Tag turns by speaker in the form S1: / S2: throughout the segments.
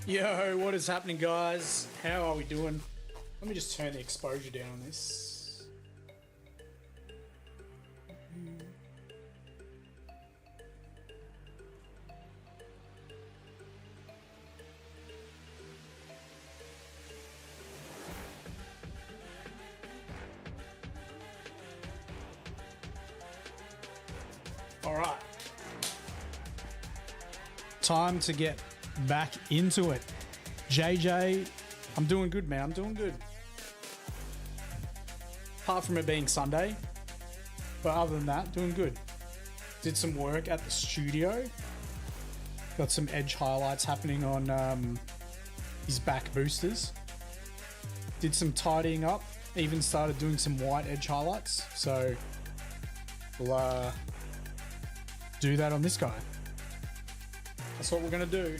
S1: Yo, what is happening, guys? How are we doing? Let me just turn the exposure down on this. All right. Time to get back into it. JJ, I'm doing good, man. I'm doing good. Apart from it being Sunday. But other than that, doing good. Did some work at the studio. Got some edge highlights happening on his back boosters. Did some tidying up. Even started doing some white edge highlights. So we'll do that on this guy. That's what we're gonna do.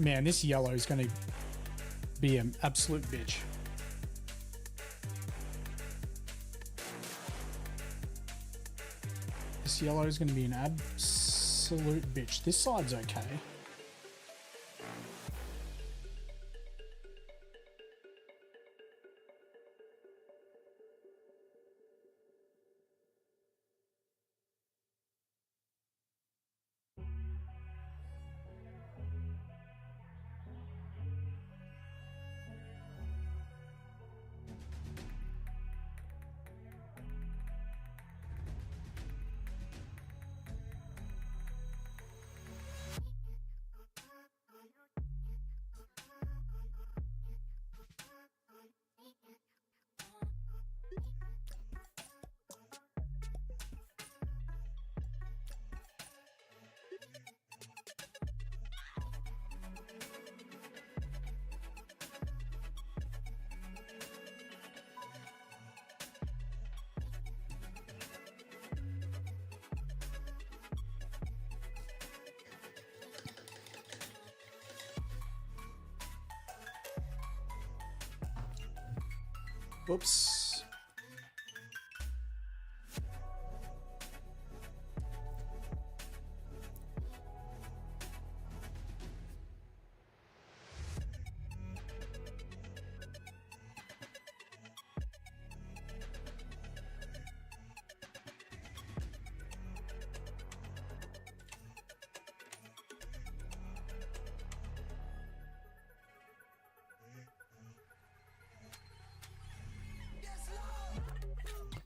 S1: Man, this yellow is gonna be an absolute bitch. This yellow is gonna be an absolute bitch. This side's okay. Whoops.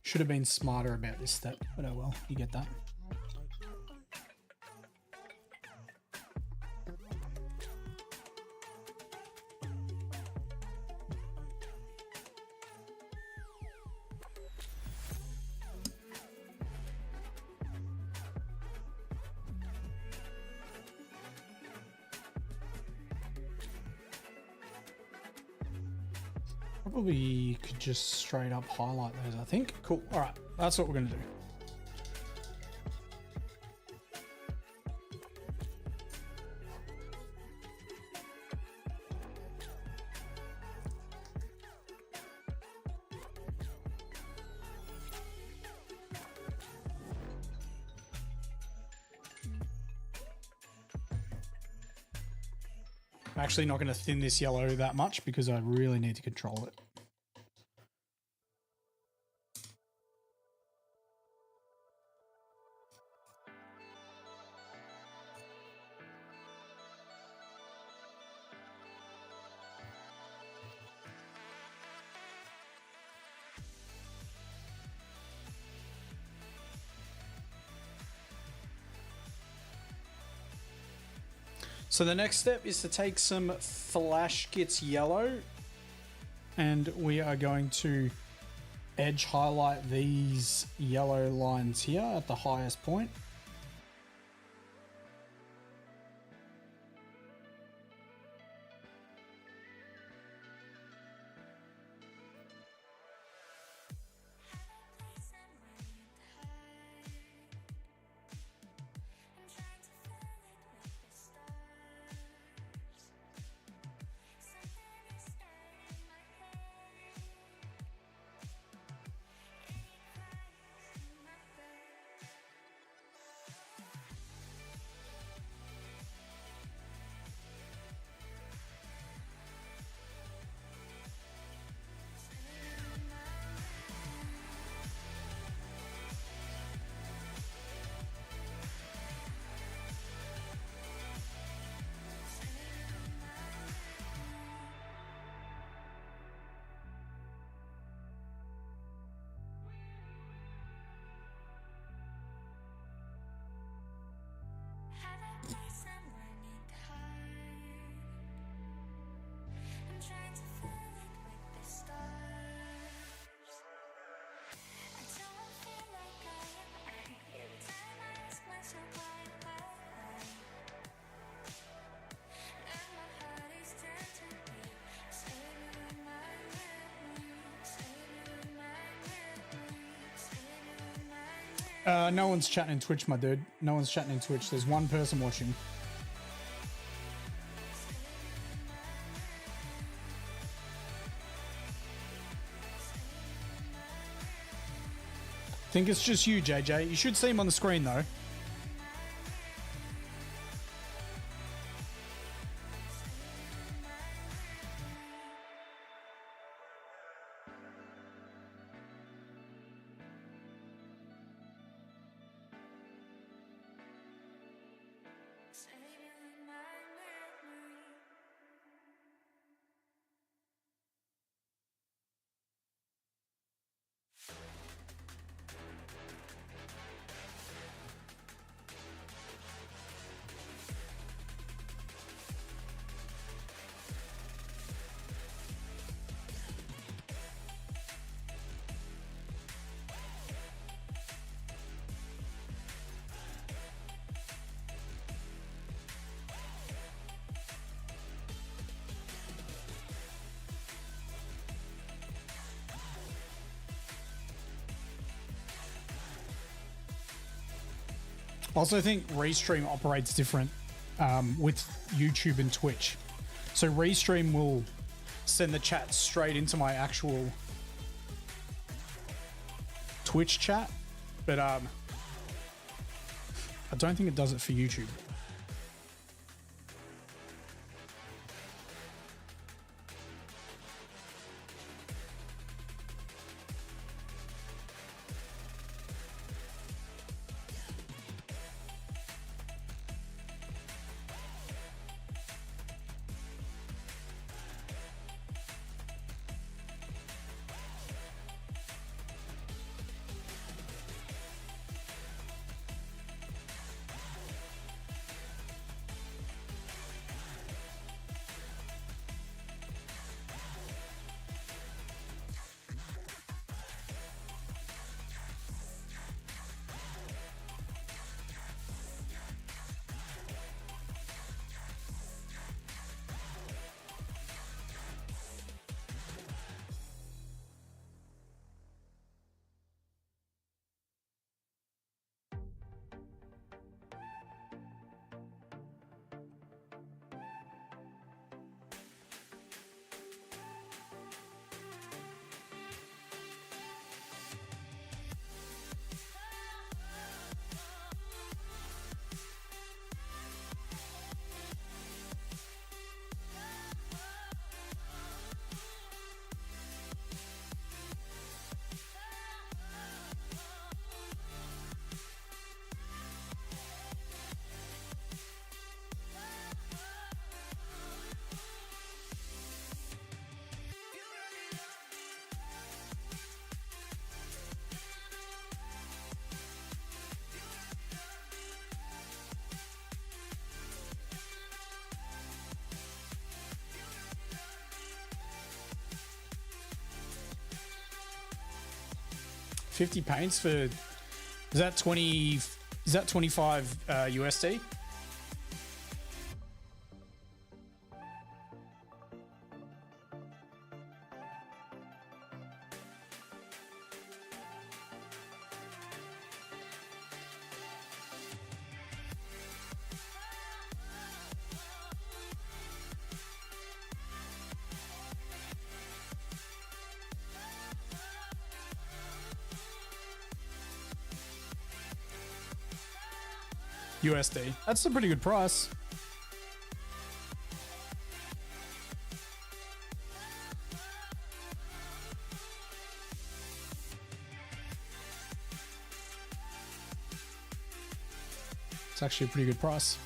S1: Should have been smarter about this step, but oh well, you get that. Probably could just straight up highlight those, I think. Cool. All right. That's what we're going to do. I'm actually not going to thin this yellow that much because I really need to control it. So the next step is to take some Flash Gits yellow and we are going to edge highlight these yellow lines here at the highest point. No one's chatting in Twitch, my dude. No one's chatting in Twitch. There's one person watching. I think it's just you, JJ. You should see him on the screen, though. I also think Restream operates different with YouTube and Twitch. So Restream will send the chat straight into my actual Twitch chat, but I don't think it does it for YouTube. $50 paints for, is that 20, is that 25 USD? USD. That's a pretty good price. It's actually a pretty good price.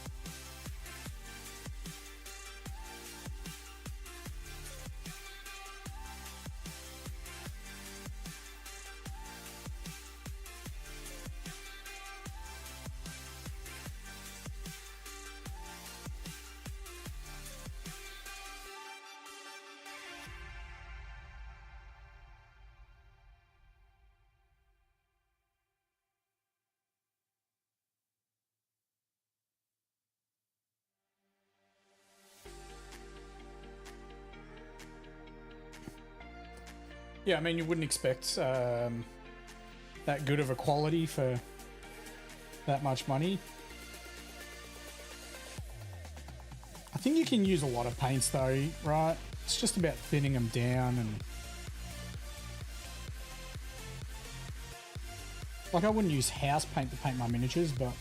S1: Yeah, I mean, you wouldn't expect that good of a quality for that much money. I think you can use a lot of paints though, right? It's just about thinning them down and... Like, I wouldn't use house paint to paint my miniatures, but...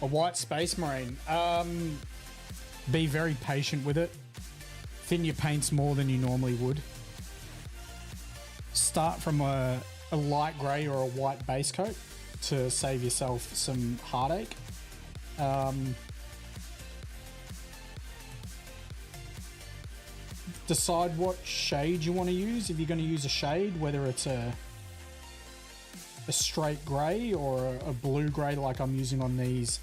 S1: A white space marine. Be very patient with it. Thin your paints more than you normally would. Start from a light grey or a white base coat to save yourself some heartache. Decide what shade you want to use. If you're going to use a shade, whether it's a straight grey or a blue grey like I'm using on these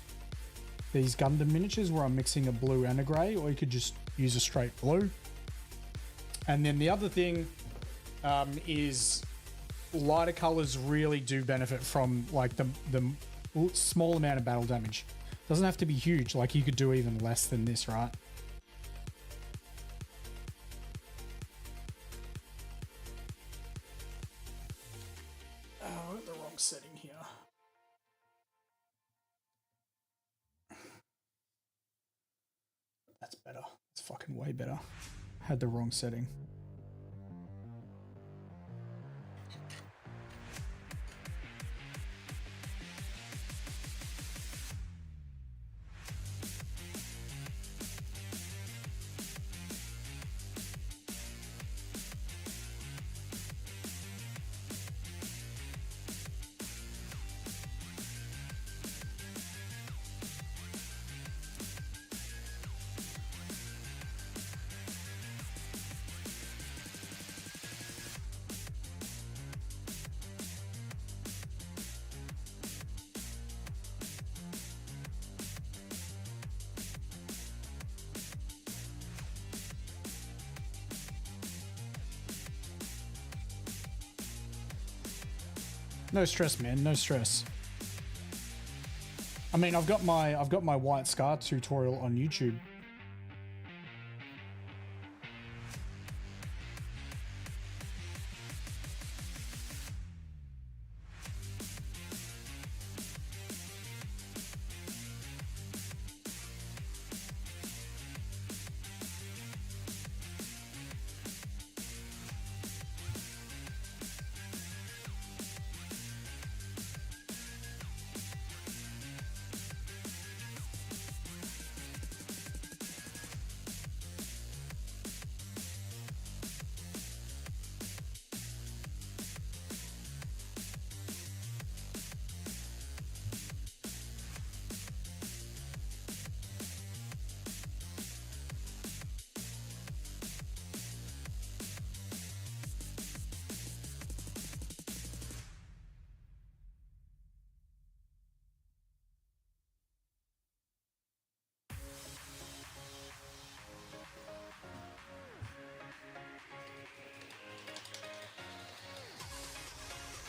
S1: Gundam miniatures where I'm mixing a blue and a grey, or you could just use a straight blue. And then the other thing is lighter colours really do benefit from like the small amount of battle damage. Doesn't have to be huge, like you could do even less than this, right? Oh, the wrong setting here. That's better. It's fucking way better. Had the wrong setting. No stress, man. No stress. I mean, I've got my White Scar tutorial on YouTube.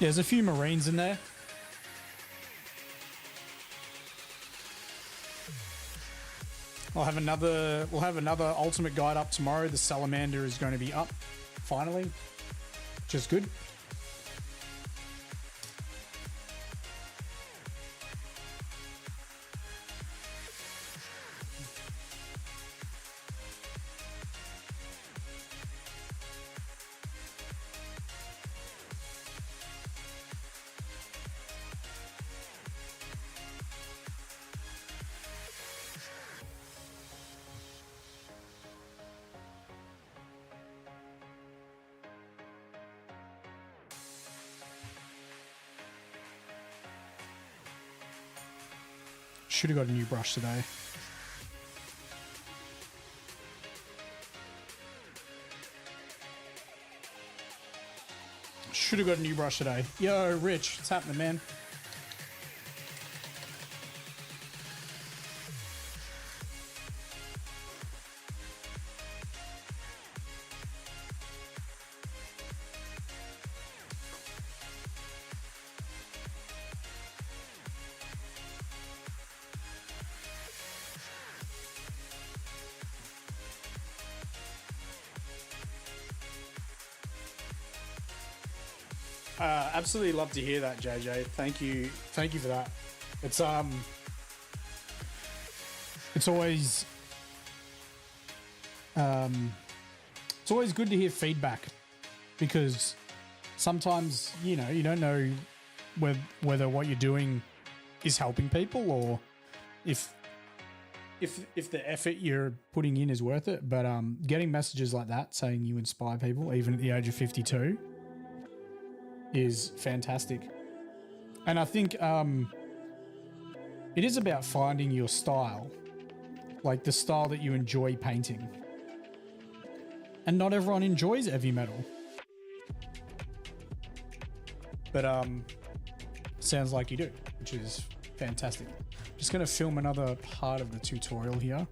S1: Yeah, there's a few Marines in there. We'll have another ultimate guide up tomorrow. The Salamander is going to be up finally, which is good. Should have got a new brush today. Should have got a new brush today. Yo, Rich, what's happening, man? Absolutely love to hear that, JJ. Thank you for that. It's always good to hear feedback, because sometimes you don't know whether what you're doing is helping people, or if the effort you're putting in is worth it. But getting messages like that saying you inspire people, even at the age of 52, is fantastic. And I think it is about finding your style, like the style that you enjoy painting. And not everyone enjoys heavy metal, but sounds like you do, which is fantastic. Just going to film another part of the tutorial here.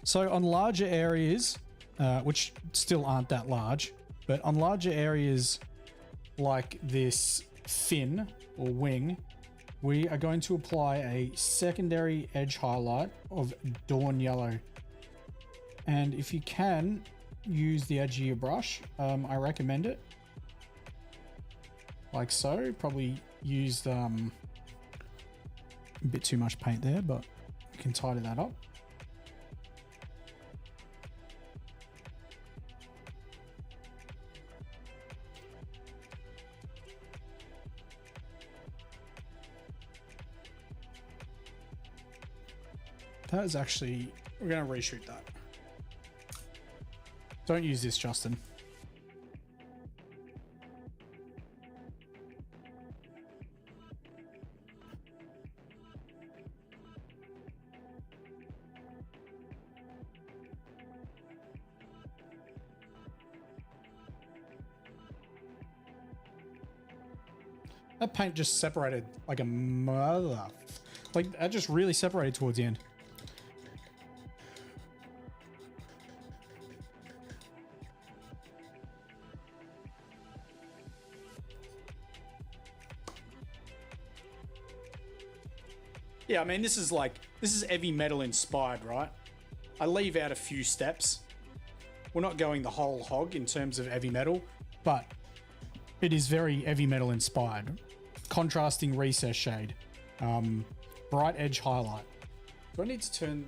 S1: So on larger areas, which still aren't that large, but on larger areas like this fin or wing, we are going to apply a secondary edge highlight of Dawn Yellow. And if you can, use the edge of your brush. I recommend it. Like so. Probably used a bit too much paint there, but you can tidy that up. That is actually, we're going to reshoot that. Don't use this, Justin. That paint just separated like a mother. Like, that just really separated towards the end. Yeah, I mean, this is heavy metal inspired, right? I leave out a few steps. We're not going the whole hog in terms of heavy metal, but it is very heavy metal inspired. Contrasting recess shade, bright edge highlight. Do I need to turn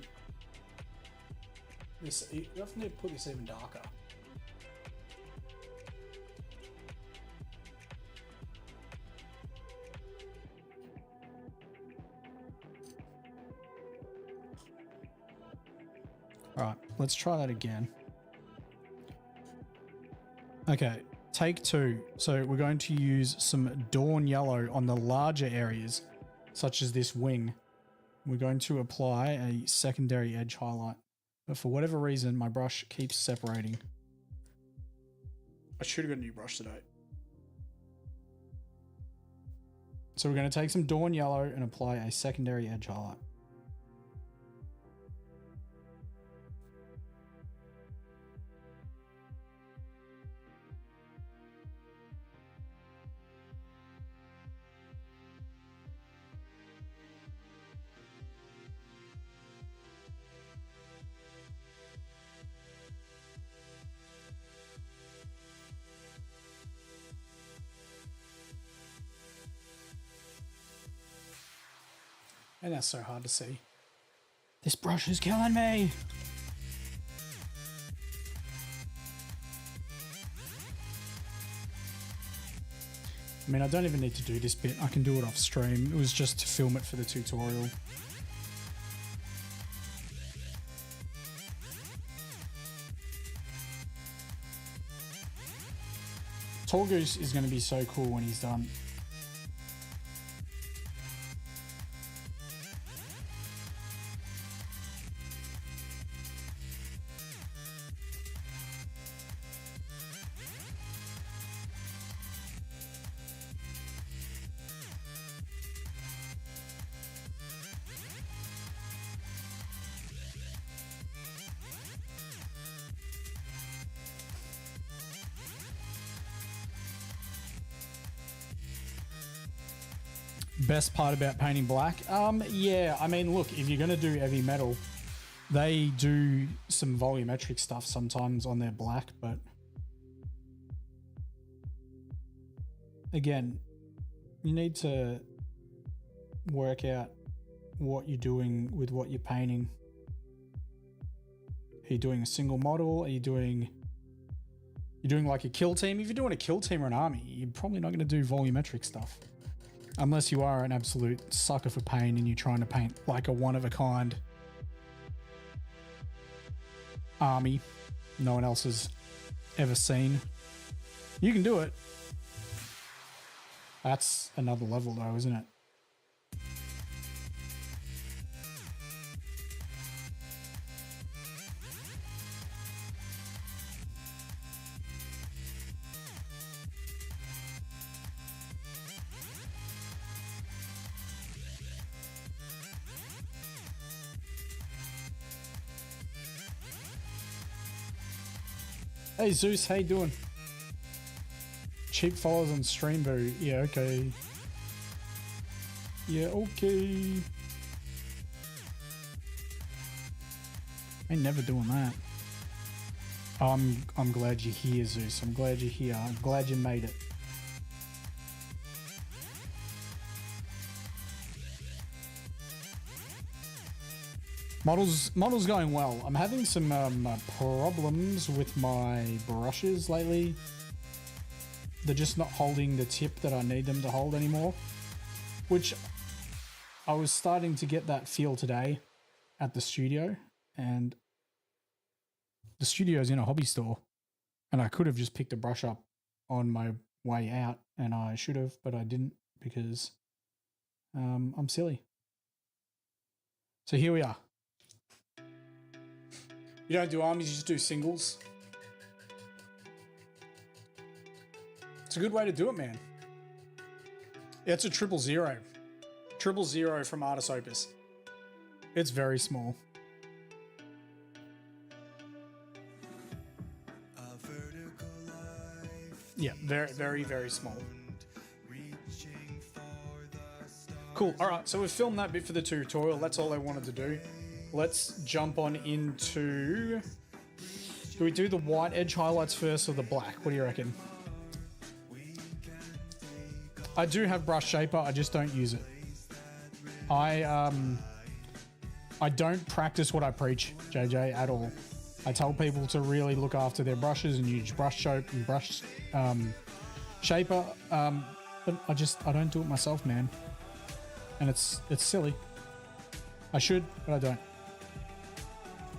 S1: this? I have to put this even darker. All right, let's try that again. Okay, take two. So we're going to use some Dawn Yellow on the larger areas, such as this wing. We're going to apply a secondary edge highlight. But for whatever reason, my brush keeps separating. I should have got a new brush today. So we're going to take some Dawn Yellow and apply a secondary edge highlight. And that's so hard to see. This brush is killing me. I mean, I don't even need to do this bit. I can do it off stream. It was just to film it for the tutorial. Tallgeese is going to be so cool when he's done. Best part about painting black? Yeah, I mean, look, if you're going to do heavy metal, they do some volumetric stuff sometimes on their black, but again, you need to work out what you're doing with what you're painting. Are you doing a single model? Are you doing... You're doing like a kill team? If you're doing a kill team or an army, you're probably not going to do volumetric stuff. Unless you are an absolute sucker for paint and you're trying to paint like a one-of-a-kind army no one else has ever seen. You can do it. That's another level though, isn't it? Hey Zeus, how you doing? Cheap followers on stream, bro. Yeah, okay. Yeah, okay. Ain't never doing that. I'm glad you're here, Zeus. I'm glad you're here. I'm glad you made it. Models going well. I'm having some problems with my brushes lately. They're just not holding the tip that I need them to hold anymore. Which I was starting to get that feel today at the studio. And the studio's in a hobby store. And I could have just picked a brush up on my way out. And I should have, but I didn't because I'm silly. So here we are. You don't do armies, you just do singles. It's a good way to do it, man. Yeah, it's a 000. 000 from Artis Opus. It's very small. Yeah, very, very, very small. Cool. All right, so we've filmed that bit for the tutorial. That's all I wanted to do. Let's jump on into... Do we do the white edge highlights first or the black? What do you reckon? I do have brush shaper, I just don't use it. I don't practice what I preach, JJ, at all. I tell people to really look after their brushes and use brush soap and brush shaper, but I don't do it myself, man. And it's silly. I should, but I don't.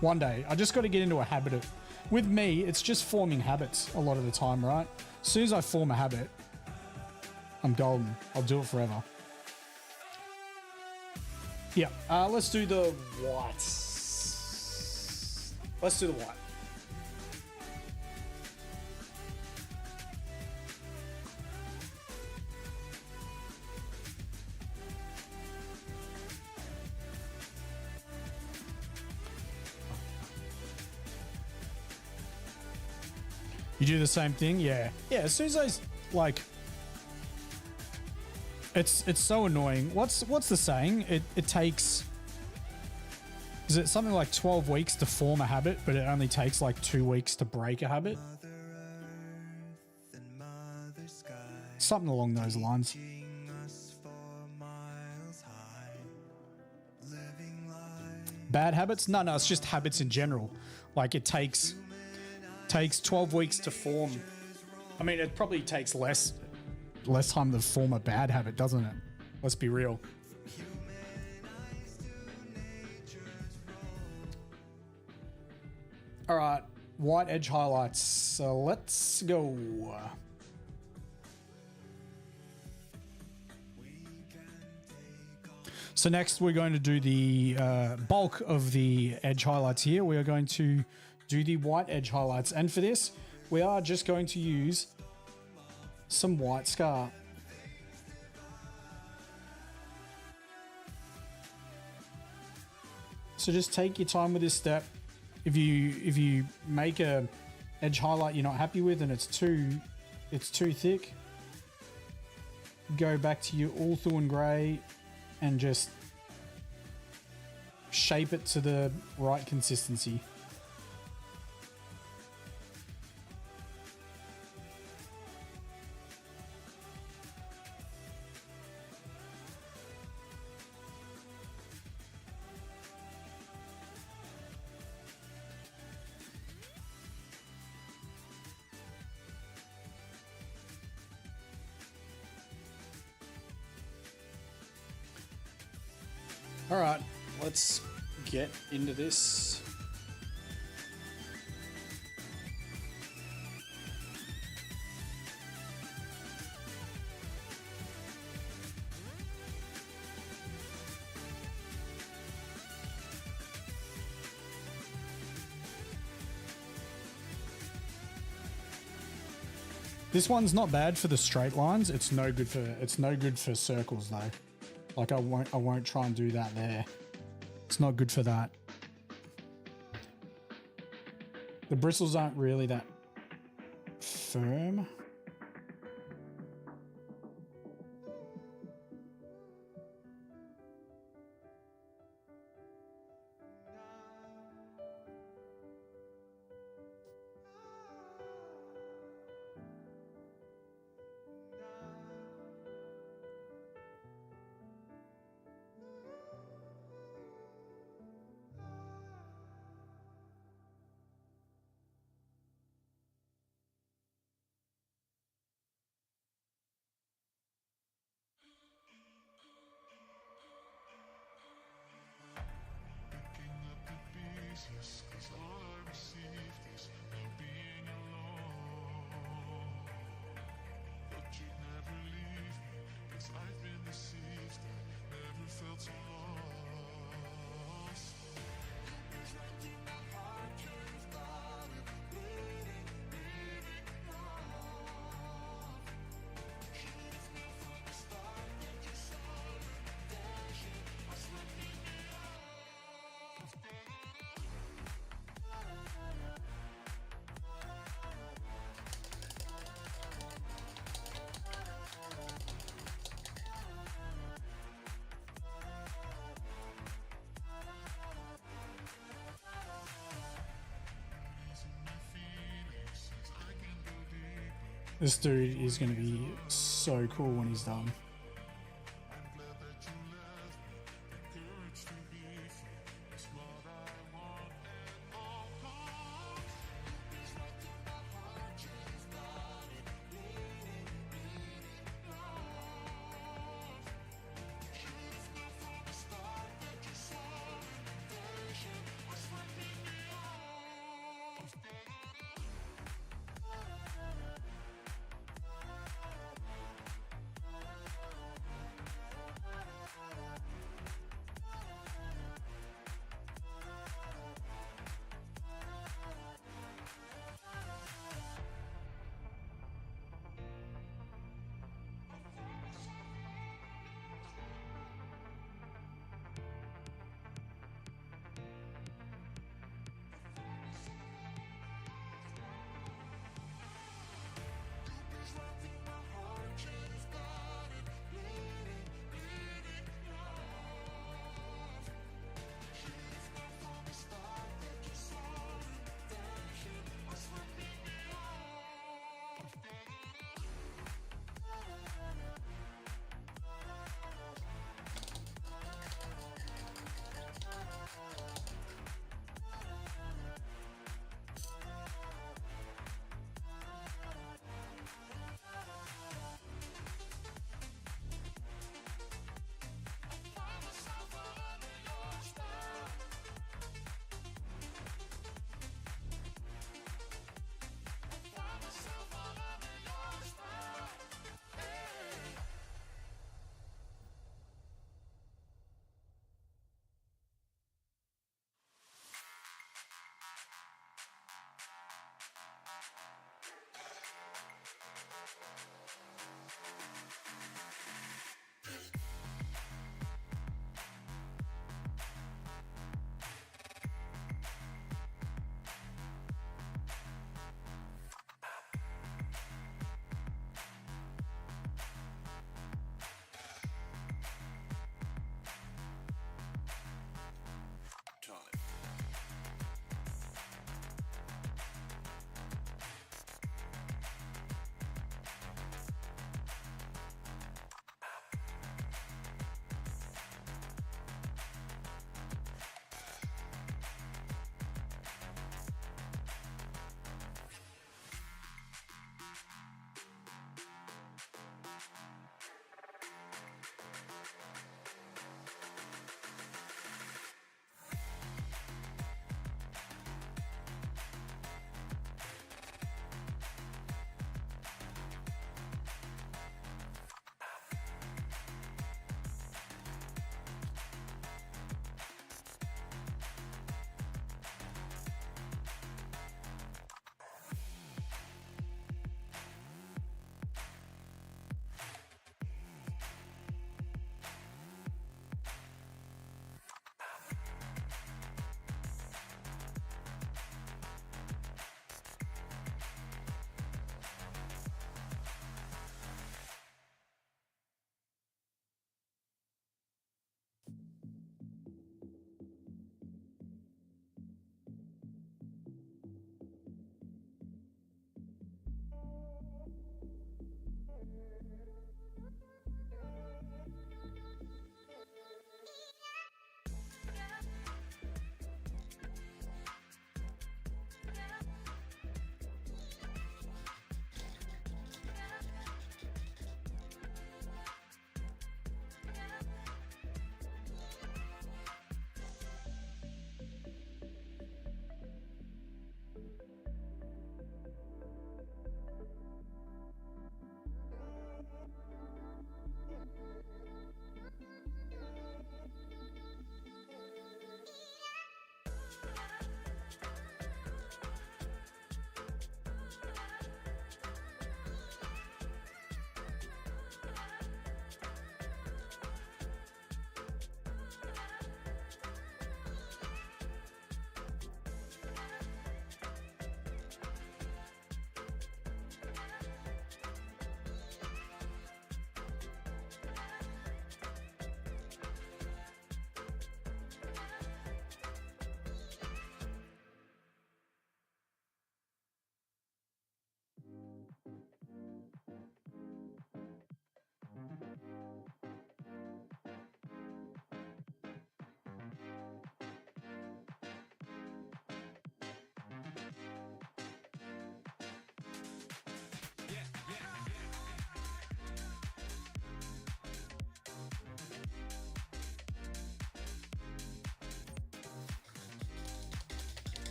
S1: One day, I just got to get into a habit of... With me, it's just forming habits a lot of the time, right? As soon as I form a habit, I'm golden. I'll do it forever. Yeah, let's do the white. Let's do the white. You do the same thing? Yeah. Yeah, as soon as I, like... It's so annoying. What's the saying? It takes... Is it something like 12 weeks to form a habit, but it only takes like 2 weeks to break a habit? Something along those lines. Bad habits? No, it's just habits in general. Like it takes 12 weeks to form. I mean, it probably takes less time to form a bad habit, doesn't it? Let's be real. All right, white edge highlights. So let's go. So next we're going to do the bulk of the edge highlights here. We are going to do the white edge highlights. And for this, we are just going to use some white scar. So just take your time with this step. If you make a edge highlight you're not happy with and it's too thick, go back to your Ulthuan grey and just shape it to the right consistency. All right, let's get into this. This one's not bad for the straight lines. It's no good for circles though. Like I won't try and do that there. It's not good for that. The bristles aren't really that firm. This dude is going to be so cool when he's done.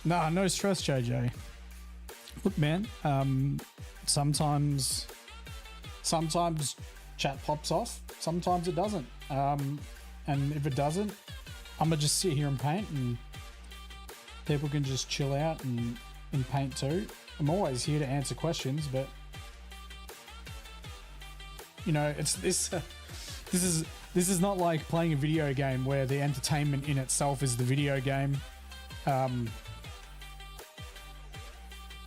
S1: Nah, no stress, JJ. Look, man, sometimes chat pops off, sometimes it doesn't. And if it doesn't, I'm gonna just sit here and paint, and people can just chill out and paint too. I'm always here to answer questions, but you know, it's this is not like playing a video game where the entertainment in itself is the video game.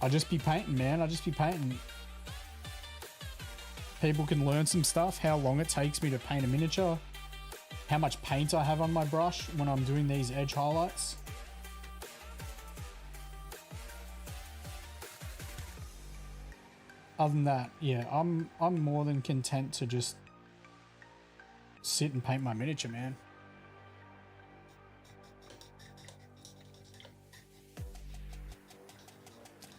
S1: I just be painting, man. I just be painting. People can learn some stuff, how long it takes me to paint a miniature, how much paint I have on my brush when I'm doing these edge highlights. Other than that, yeah, I'm more than content to just sit and paint my miniature, man.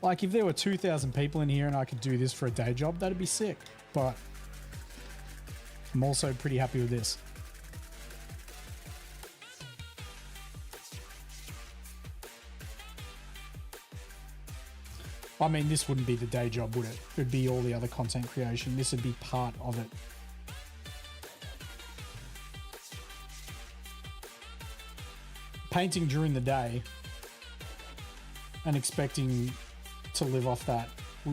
S1: Like, if there were 2,000 people in here and I could do this for a day job, that'd be sick. But I'm also pretty happy with this. I mean, this wouldn't be the day job, would it? It would be all the other content creation. This would be part of it. Painting during the day and expecting to live off that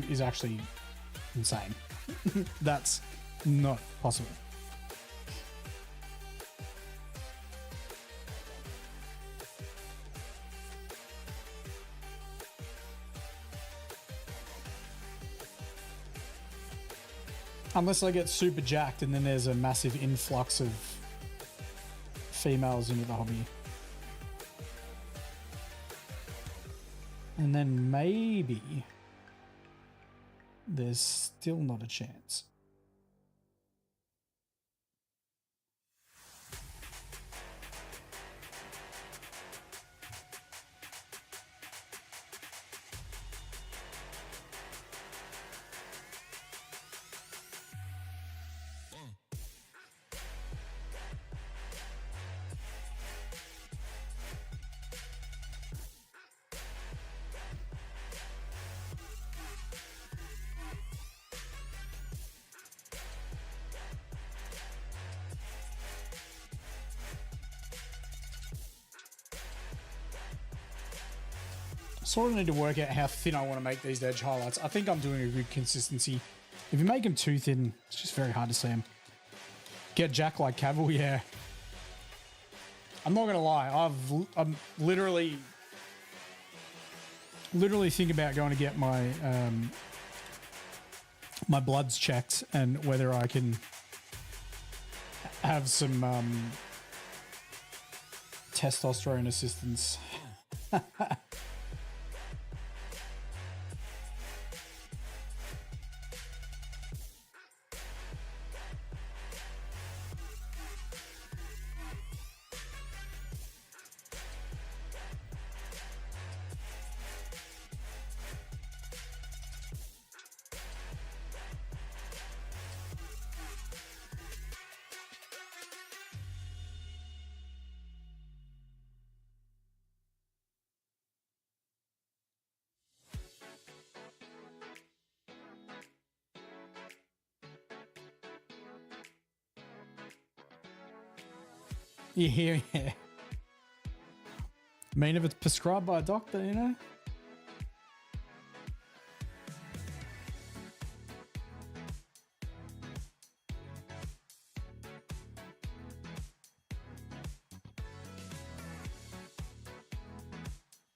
S1: is actually insane. That's not possible. Unless I get super jacked and then there's a massive influx of females into the hobby. And then maybe there's still not a chance. Sort of need to work out how thin I want to make these edge highlights. I think I'm doing a good consistency. If you make them too thin, it's just very hard to see them. Get jacked like Cavill, yeah. I'm not gonna lie. I'm literally think about going to get my my bloods checked and whether I can have some testosterone assistance. Yeah. I mean, if it's prescribed by a doctor, you know?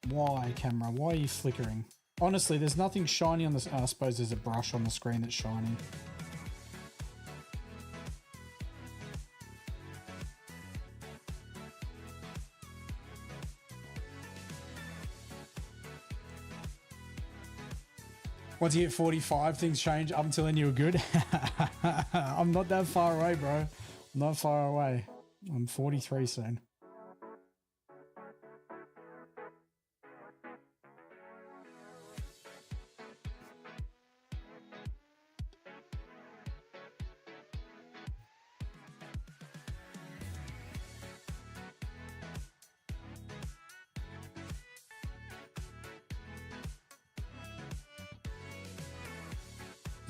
S1: Why, camera? Why are you flickering? Honestly, there's nothing shiny on this. I suppose there's a brush on the screen that's shiny. Once you hit 45, things change. Up until then, you were good. I'm not that far away, bro. I'm not far away. I'm 43 soon.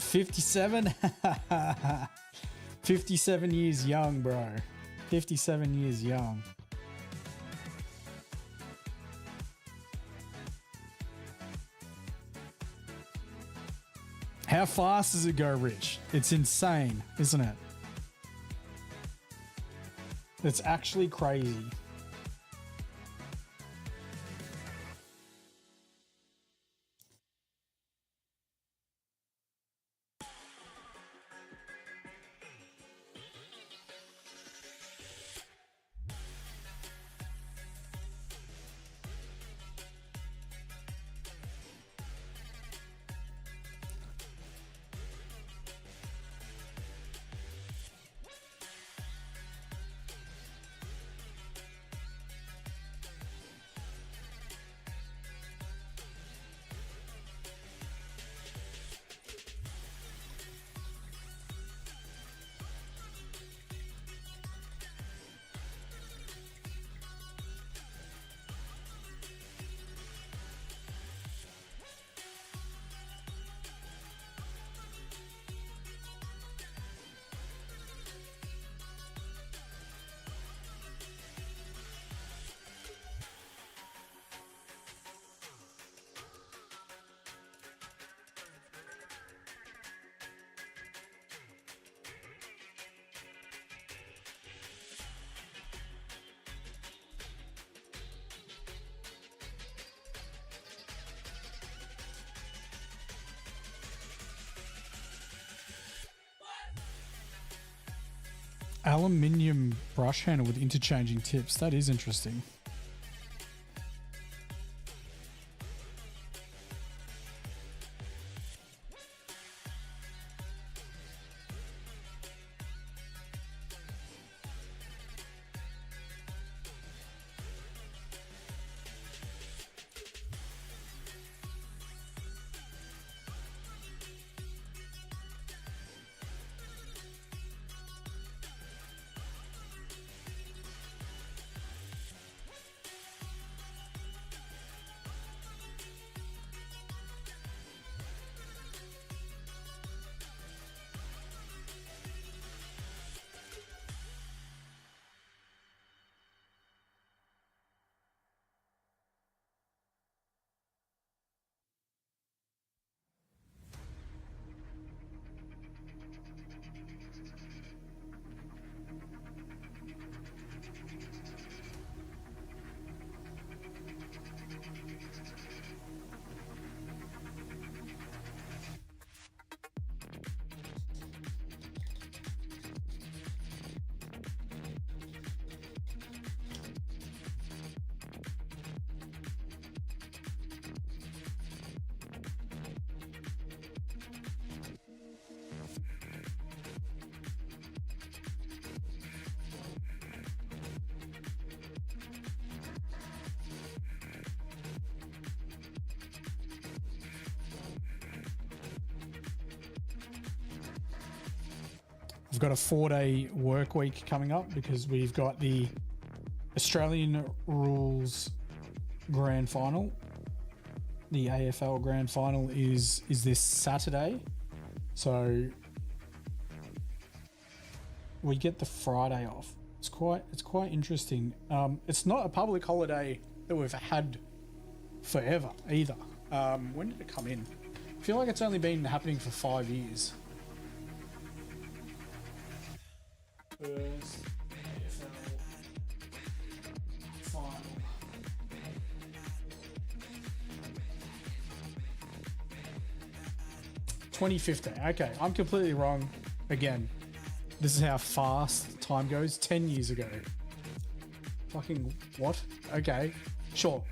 S1: 57? 57 years young, bro. 57 years young. How fast does it go, Rich? It's insane, isn't it? It's actually crazy. Aluminium brush handle with interchanging tips. That is interesting. We've got a 4-day work week coming up because we've got the Australian Rules Grand Final. The AFL Grand Final is this Saturday. So we get the Friday off. It's quite interesting. It's not a public holiday that we've had forever either. When did it come in? I feel like it's only been happening for 5 years. First AFL final. 2015. Okay, I'm completely wrong. Again, this is how fast time goes. 10 years ago. Fucking what? Okay, sure.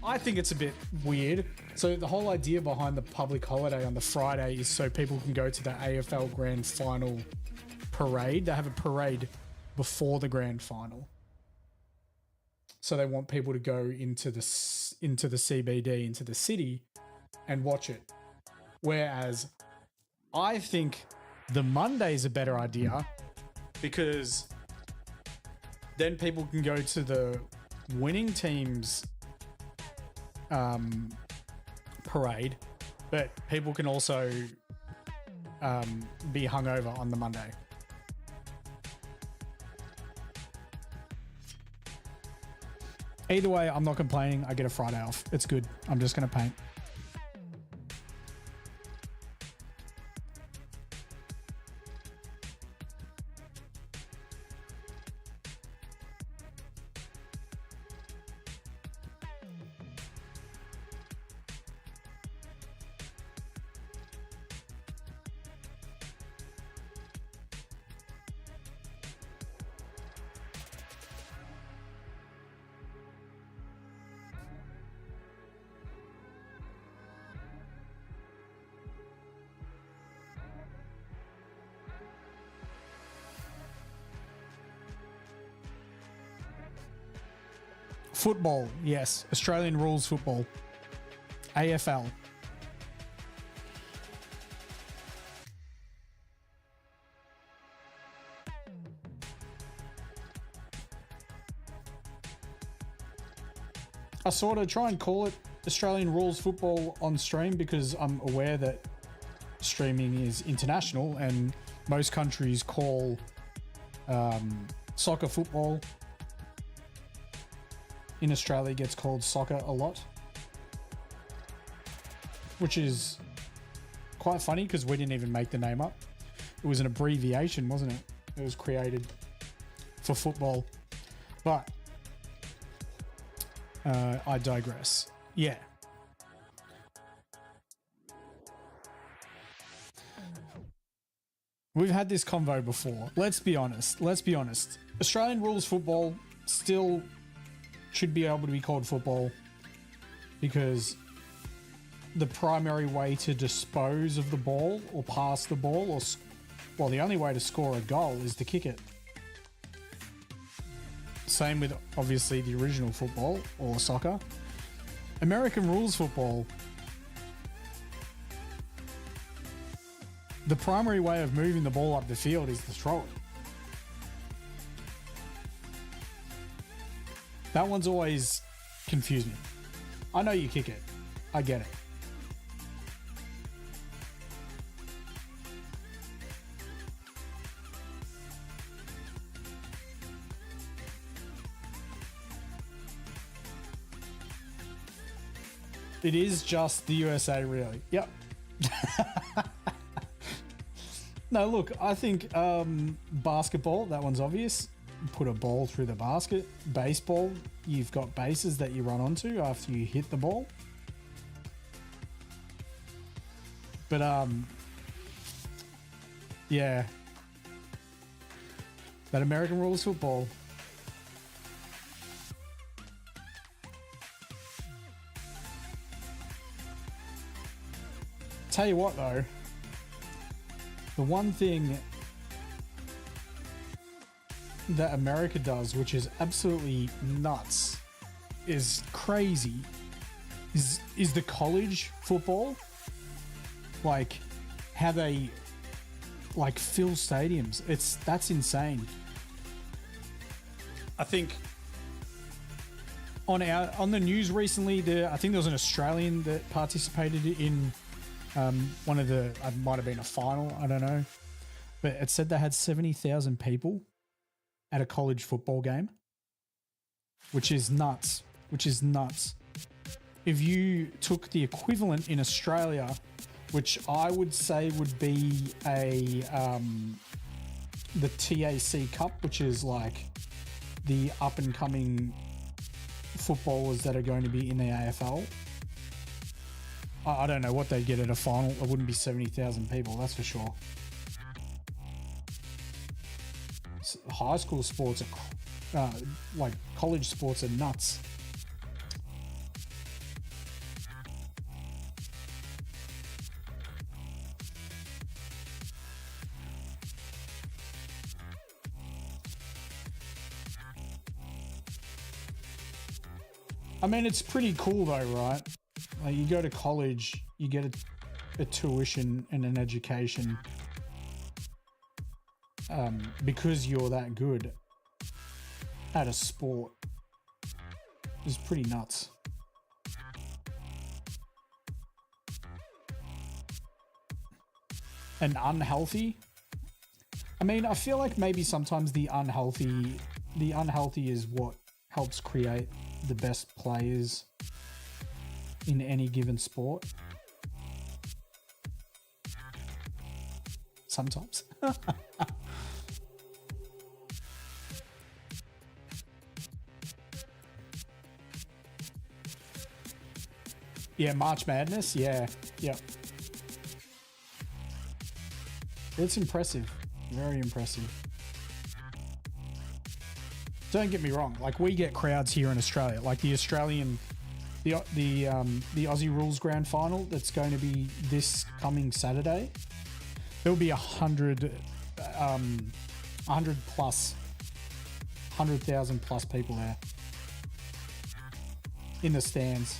S1: I think it's a bit weird. So the whole idea behind the public holiday on the Friday is so people can go to the AFL Grand Final parade. They have a parade before the Grand Final. So they want people to go into the CBD, into the city, and watch it. Whereas I think the Monday's a better idea because then people can go to the winning team's parade But people can also be hungover on the Monday. Either way, I'm not complaining. I get a Friday off. It's good. I'm just going to paint. Football, yes. Australian rules football. AFL. I sort of try and call it Australian rules football on stream because I'm aware that streaming is international and most countries call soccer football. In Australia, it gets called soccer a lot, which is quite funny because we didn't even make the name up. It was an abbreviation, wasn't it? It was created for football. But I digress. Yeah. We've had this convo before. Let's be honest. Australian rules football still should be able to be called football because the primary way to dispose of the ball or pass the ball or the only way to score a goal is to kick it. Same with obviously the original football or soccer. American rules football, the primary way of moving the ball up the field is to throw it. That one's always confused me. I know you kick it. I get it. It is just the USA, really. Yep. No, look, I think basketball, that one's obvious. Put a ball through the basket. Baseball, you've got bases that you run onto after you hit the ball. But yeah, that American rules football. Tell you what though, the one thing that America does, which is absolutely nuts, is crazy, is the college football. Like how they like fill stadiums. That's insane. I think on the news recently, I think there was an Australian that participated in one of the, it might have been a final, I don't know, but it said they had 70,000 people at a college football game, which is nuts. If you took the equivalent in Australia, which I would say would be the TAC Cup, which is like the up and coming footballers that are going to be in the AFL. I don't know what they'd get at a final. It wouldn't be 70,000 people, that's for sure. High school sports are like college sports are nuts. I mean, it's pretty cool though, right? Like you go to college, you get a tuition and an education because you're that good at a sport. It's pretty nuts. and unhealthy. I mean, I feel like maybe sometimes the unhealthy is what helps create the best players in any given sport. Sometimes. Yeah, March Madness. Yeah. It's impressive. Very impressive. Don't get me wrong. Like, we get crowds here in Australia. Like the Australian, the Aussie Rules Grand Final that's going to be this coming Saturday. There'll be 100,000 plus people there in the stands.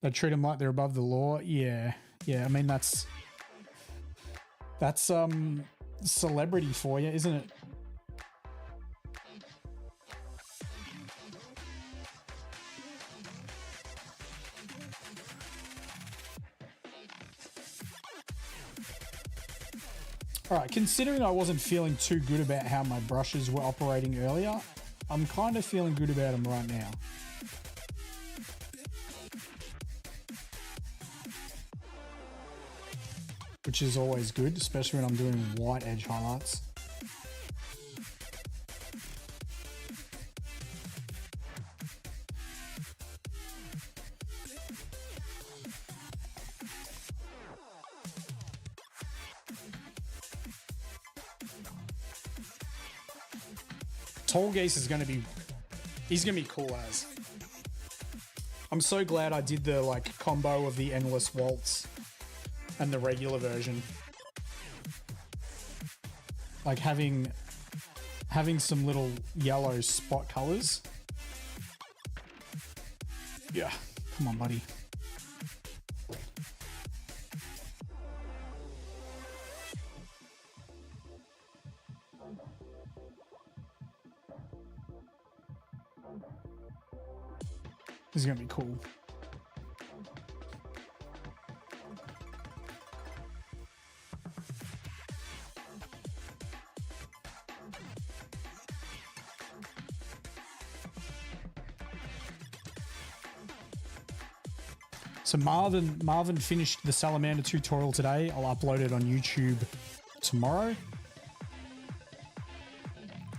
S1: They treat them like they're above the law. Yeah. I mean, that's celebrity for you, isn't it? All right, considering I wasn't feeling too good about how my brushes were operating earlier, I'm kind of feeling good about them right now. Which is always good, especially when I'm doing white edge highlights. Tallgeese is he's gonna be cool as. I'm so glad I did the like combo of the endless waltz and the regular version. Like having some little yellow spot colors. Yeah, come on, buddy. This is gonna be cool. So Marvin finished the Salamander tutorial today. I'll upload it on YouTube tomorrow.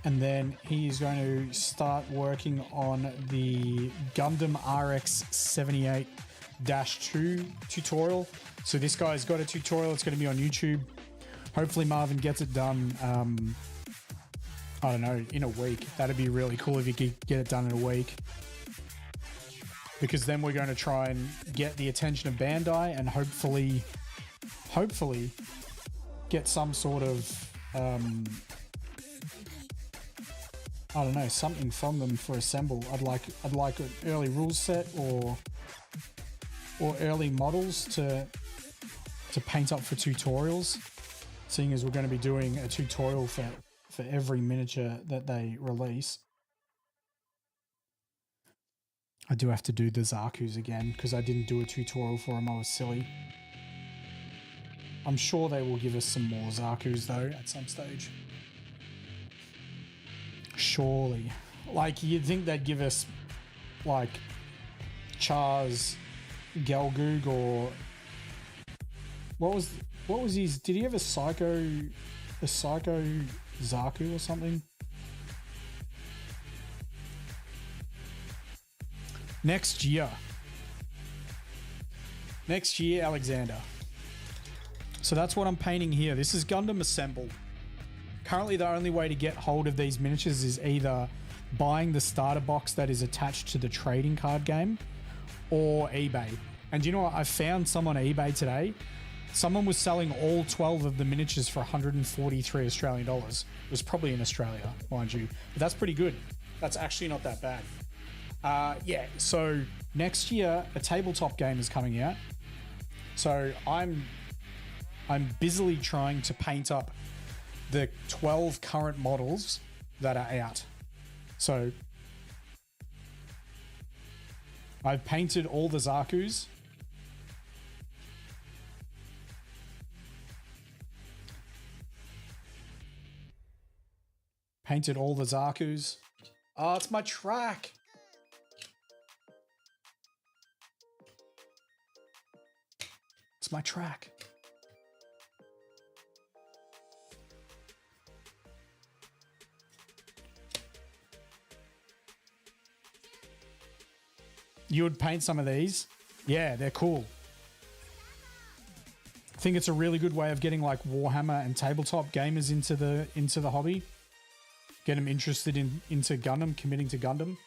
S1: And then he's going to start working on the Gundam RX 78-2 tutorial. So this guy's got a tutorial. It's going to be on YouTube. Hopefully Marvin gets it done, I don't know, in a week. That'd be really cool if you could get it done in a week. Because then we're going to try and get the attention of Bandai and hopefully get some sort of, I don't know, something from them for Assemble. I'd like an early rules set or early models to paint up for tutorials, seeing as we're going to be doing a tutorial for every miniature that they release. I do have to do the Zaku's again because I didn't do a tutorial for them. I was silly. I'm sure they will give us some more Zaku's though at some stage. Surely. Like, you'd think they'd give us like Char's Gelgoog or what was his, did he have a Psycho Zaku or something? Next year, Alexander. So that's what I'm painting here. This is Gundam Assemble. Currently, the only way to get hold of these miniatures is either buying the starter box that is attached to the trading card game or eBay. And you know what? I found some on eBay today. Someone was selling all 12 of the miniatures for 143 Australian dollars. It was probably in Australia, mind you. But that's pretty good. That's actually not that bad. Yeah, so next year, a tabletop game is coming out. So I'm I'm busily trying to paint up the 12 current models that are out. So I've painted all the Zakus. Painted all the Zakus. Oh, it's my track. It's my track. You would paint some of these? Yeah, they're cool. I think it's a really good way of getting like Warhammer and tabletop gamers into the hobby. Get them interested into Gundam, committing to Gundam.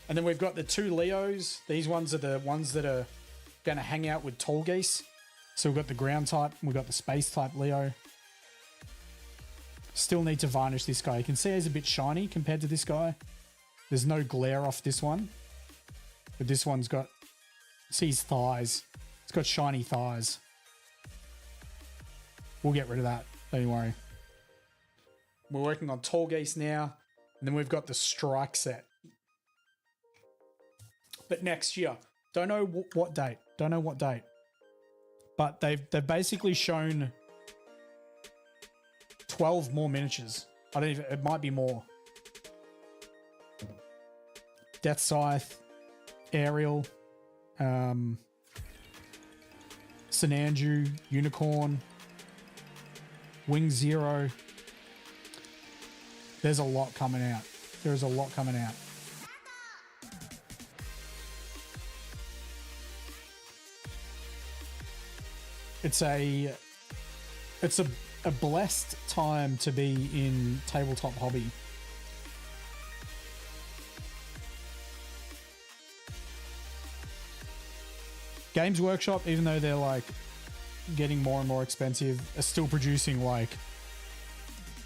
S1: And then we've got the 2 Leos. These ones are the ones that are going to hang out with Tallgeese. So we've got the ground type, we've got the space type Leo. Still need to varnish this guy. You can see he's a bit shiny compared to this guy. There's no glare off this one. But this one's got, see his thighs. It's got shiny thighs. We'll get rid of that. Don't you worry. We're working on Tallgeese now. And then we've got the strike set. But next year. Don't know what date. Don't know what date. But they've basically shown 12 more miniatures. I don't even, it might be more. Death Scythe, Aerial, Sinanju, Unicorn, Wing Zero. There's a lot coming out. There's a lot coming out. It's a blessed time to be in tabletop hobby. Games Workshop, even though they're like getting more and more expensive, are still producing like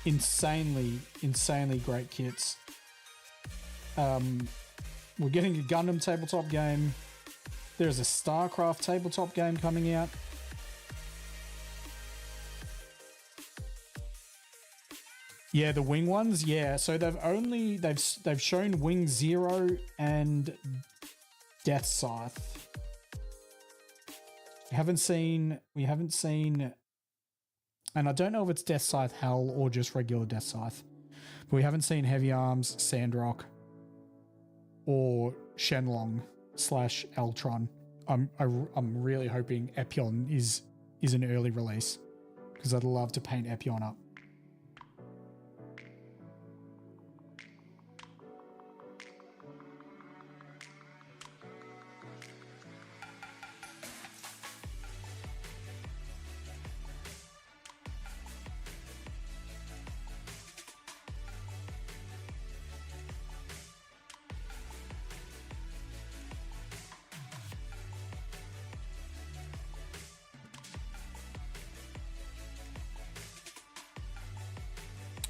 S1: insanely great kits. We're getting a Gundam tabletop game. There's a StarCraft tabletop game coming out. Yeah, the wing ones. Yeah, so they've shown Wing Zero and Death Scythe. We haven't seen, and I don't know if it's Death Scythe Hell or just regular Death Scythe, but we haven't seen Heavy Arms, Sandrock, or Shenlong / Eltron. I'm really hoping Epion is an early release because I'd love to paint Epion up.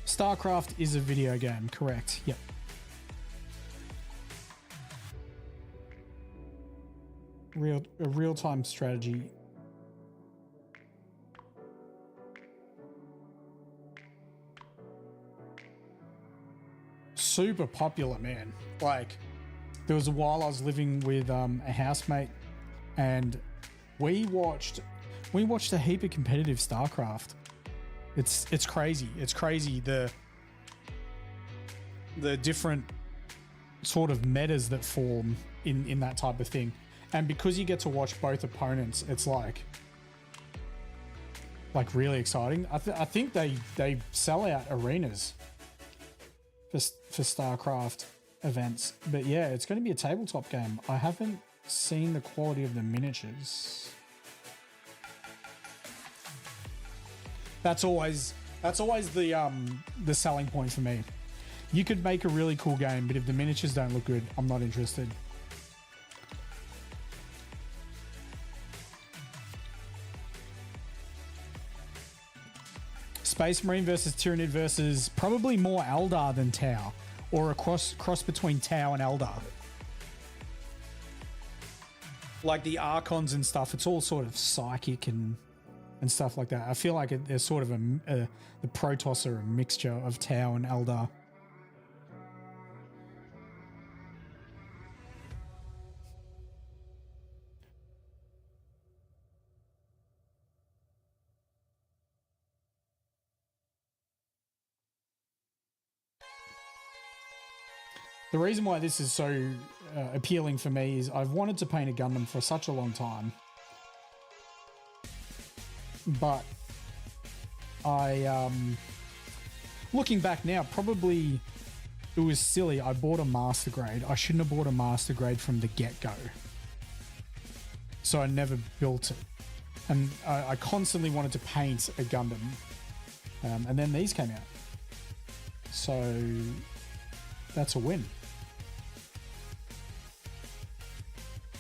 S1: StarCraft is a video game, correct? Yep. A real-time strategy. Super popular, man. Like, there was a while I was living with a housemate, and we watched a heap of competitive StarCraft. It's crazy. It's crazy the different sort of metas that form in that type of thing. And because you get to watch both opponents, it's like really exciting. I think they sell out arenas for StarCraft events. But yeah, it's going to be a tabletop game. I haven't seen the quality of the miniatures. That's always the selling point for me. You could make a really cool game, but if the miniatures don't look good, I'm not interested. Space Marine versus Tyranid versus probably more Eldar than Tau, or a cross between Tau and Eldar. like the Archons and stuff, it's all sort of psychic and stuff like that. I feel like there's sort of the Protoss are a mixture of Tau and Eldar. The reason why this is so appealing for me is I've wanted to paint a Gundam for such a long time. But I, looking back now, probably it was silly. I bought a master grade. I shouldn't have bought a master grade from the get-go. So I never built it. And I constantly wanted to paint a Gundam. And then these came out. So that's a win.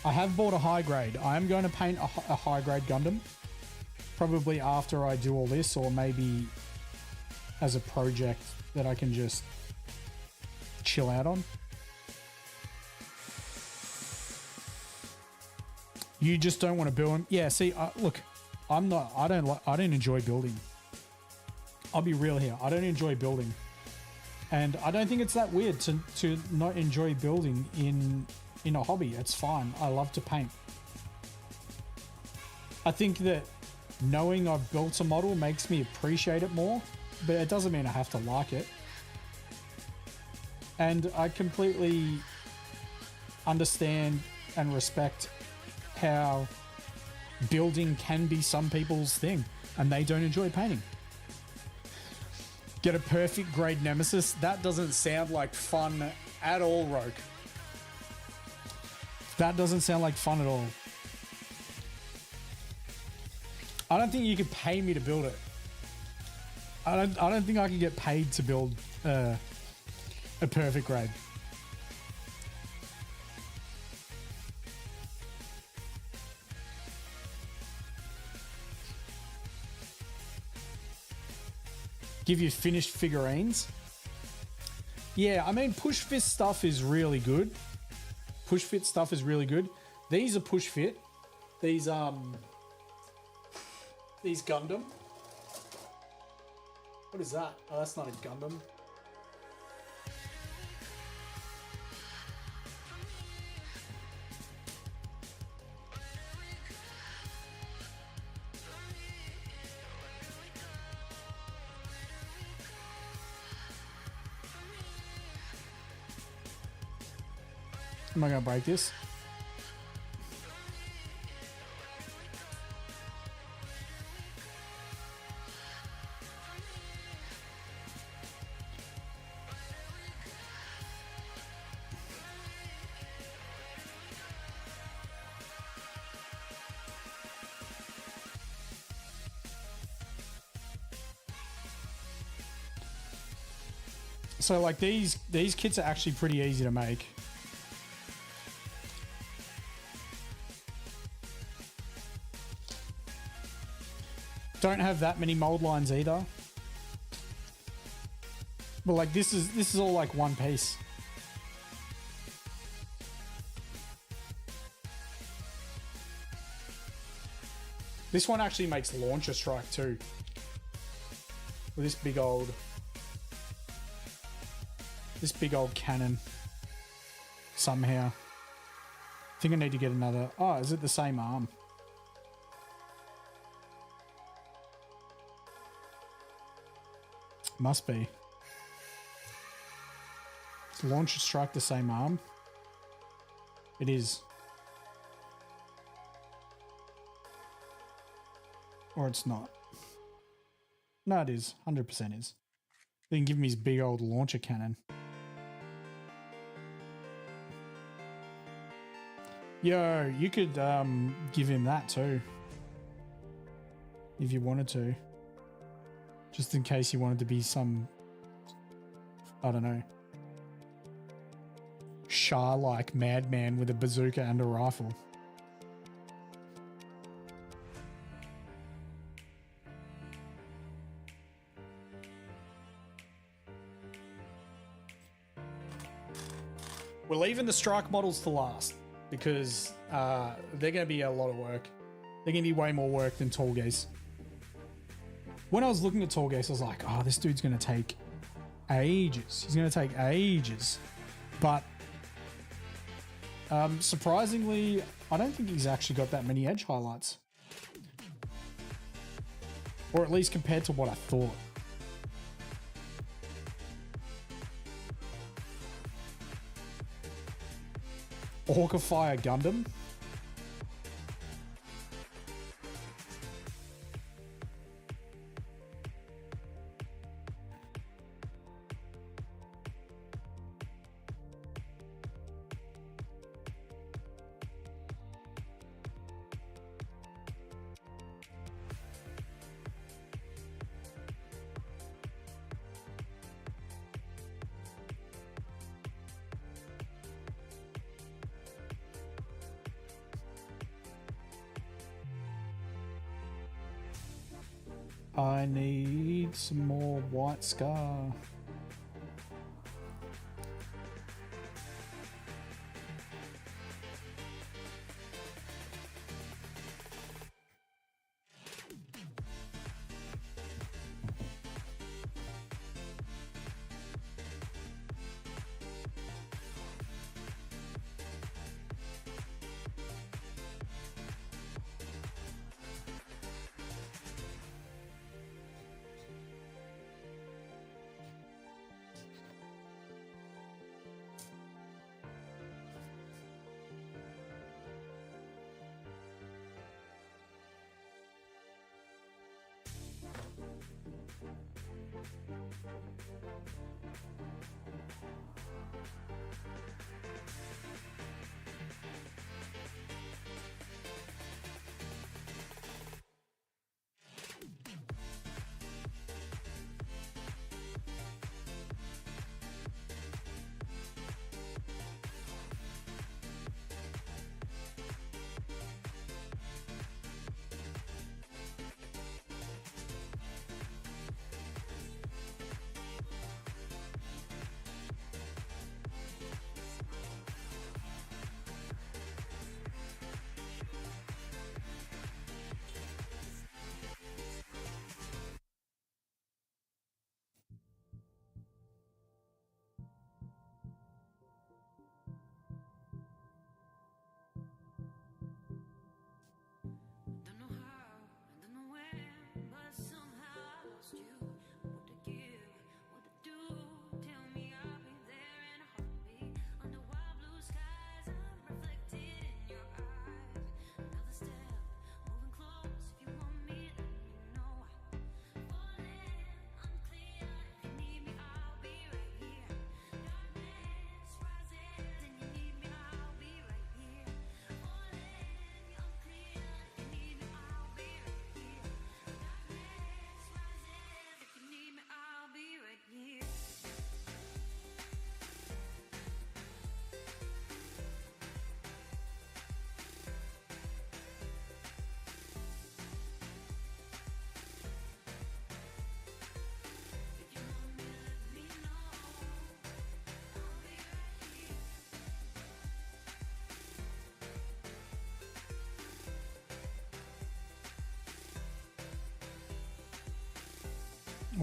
S1: I have bought a high grade. I am going to paint a high grade Gundam. Probably after I do all this, or maybe as a project that I can just chill out on. You just don't want to build them. Yeah, see, look, I don't enjoy building. I'll be real here. I don't enjoy building. And I don't think it's that weird to not enjoy building in a hobby. It's fine. I love to paint. I think that knowing I've built a model makes me appreciate it more, but it doesn't mean I have to like it. And I completely understand and respect how building can be some people's thing and they don't enjoy painting. Get a perfect grade Nemesis? That doesn't sound like fun at all, Rogue. That doesn't sound like fun at all. I don't think you could pay me to build it. I don't think I could get paid to build a perfect grade. Give you finished figurines. Yeah, I mean, push fit stuff is really good. Push fit stuff is really good. These are push fit. These Gundam. What is that? Oh, that's not a Gundam. Am I going to break this? So like these kits are actually pretty easy to make. Don't have that many mold lines either. But like this is all like one piece. This one actually makes launcher strike too. With this big old cannon somehow. I think I need to get another. Oh, is it the same arm? Must be. Is launcher strike the same arm? It is. Or it's not. No, it is. 100% is. They can give me his big old launcher cannon. Yo, you could give him that too. If you wanted to. Just in case you wanted to be some, I don't know, Shah-like madman with a bazooka and a rifle. We're leaving the strike models to last. because they're going to be a lot of work. They're going to be way more work than Tallgeese. When I was looking at Tallgeese, I was like, oh, this dude's going to take ages. He's going to take ages. But surprisingly, I don't think he's actually got that many edge highlights. Or at least compared to what I thought. Orca Fire Gundam. I need some more white scar.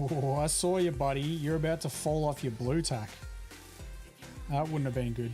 S1: Oh, I saw you, buddy. You're about to fall off your blue tack. That wouldn't have been good.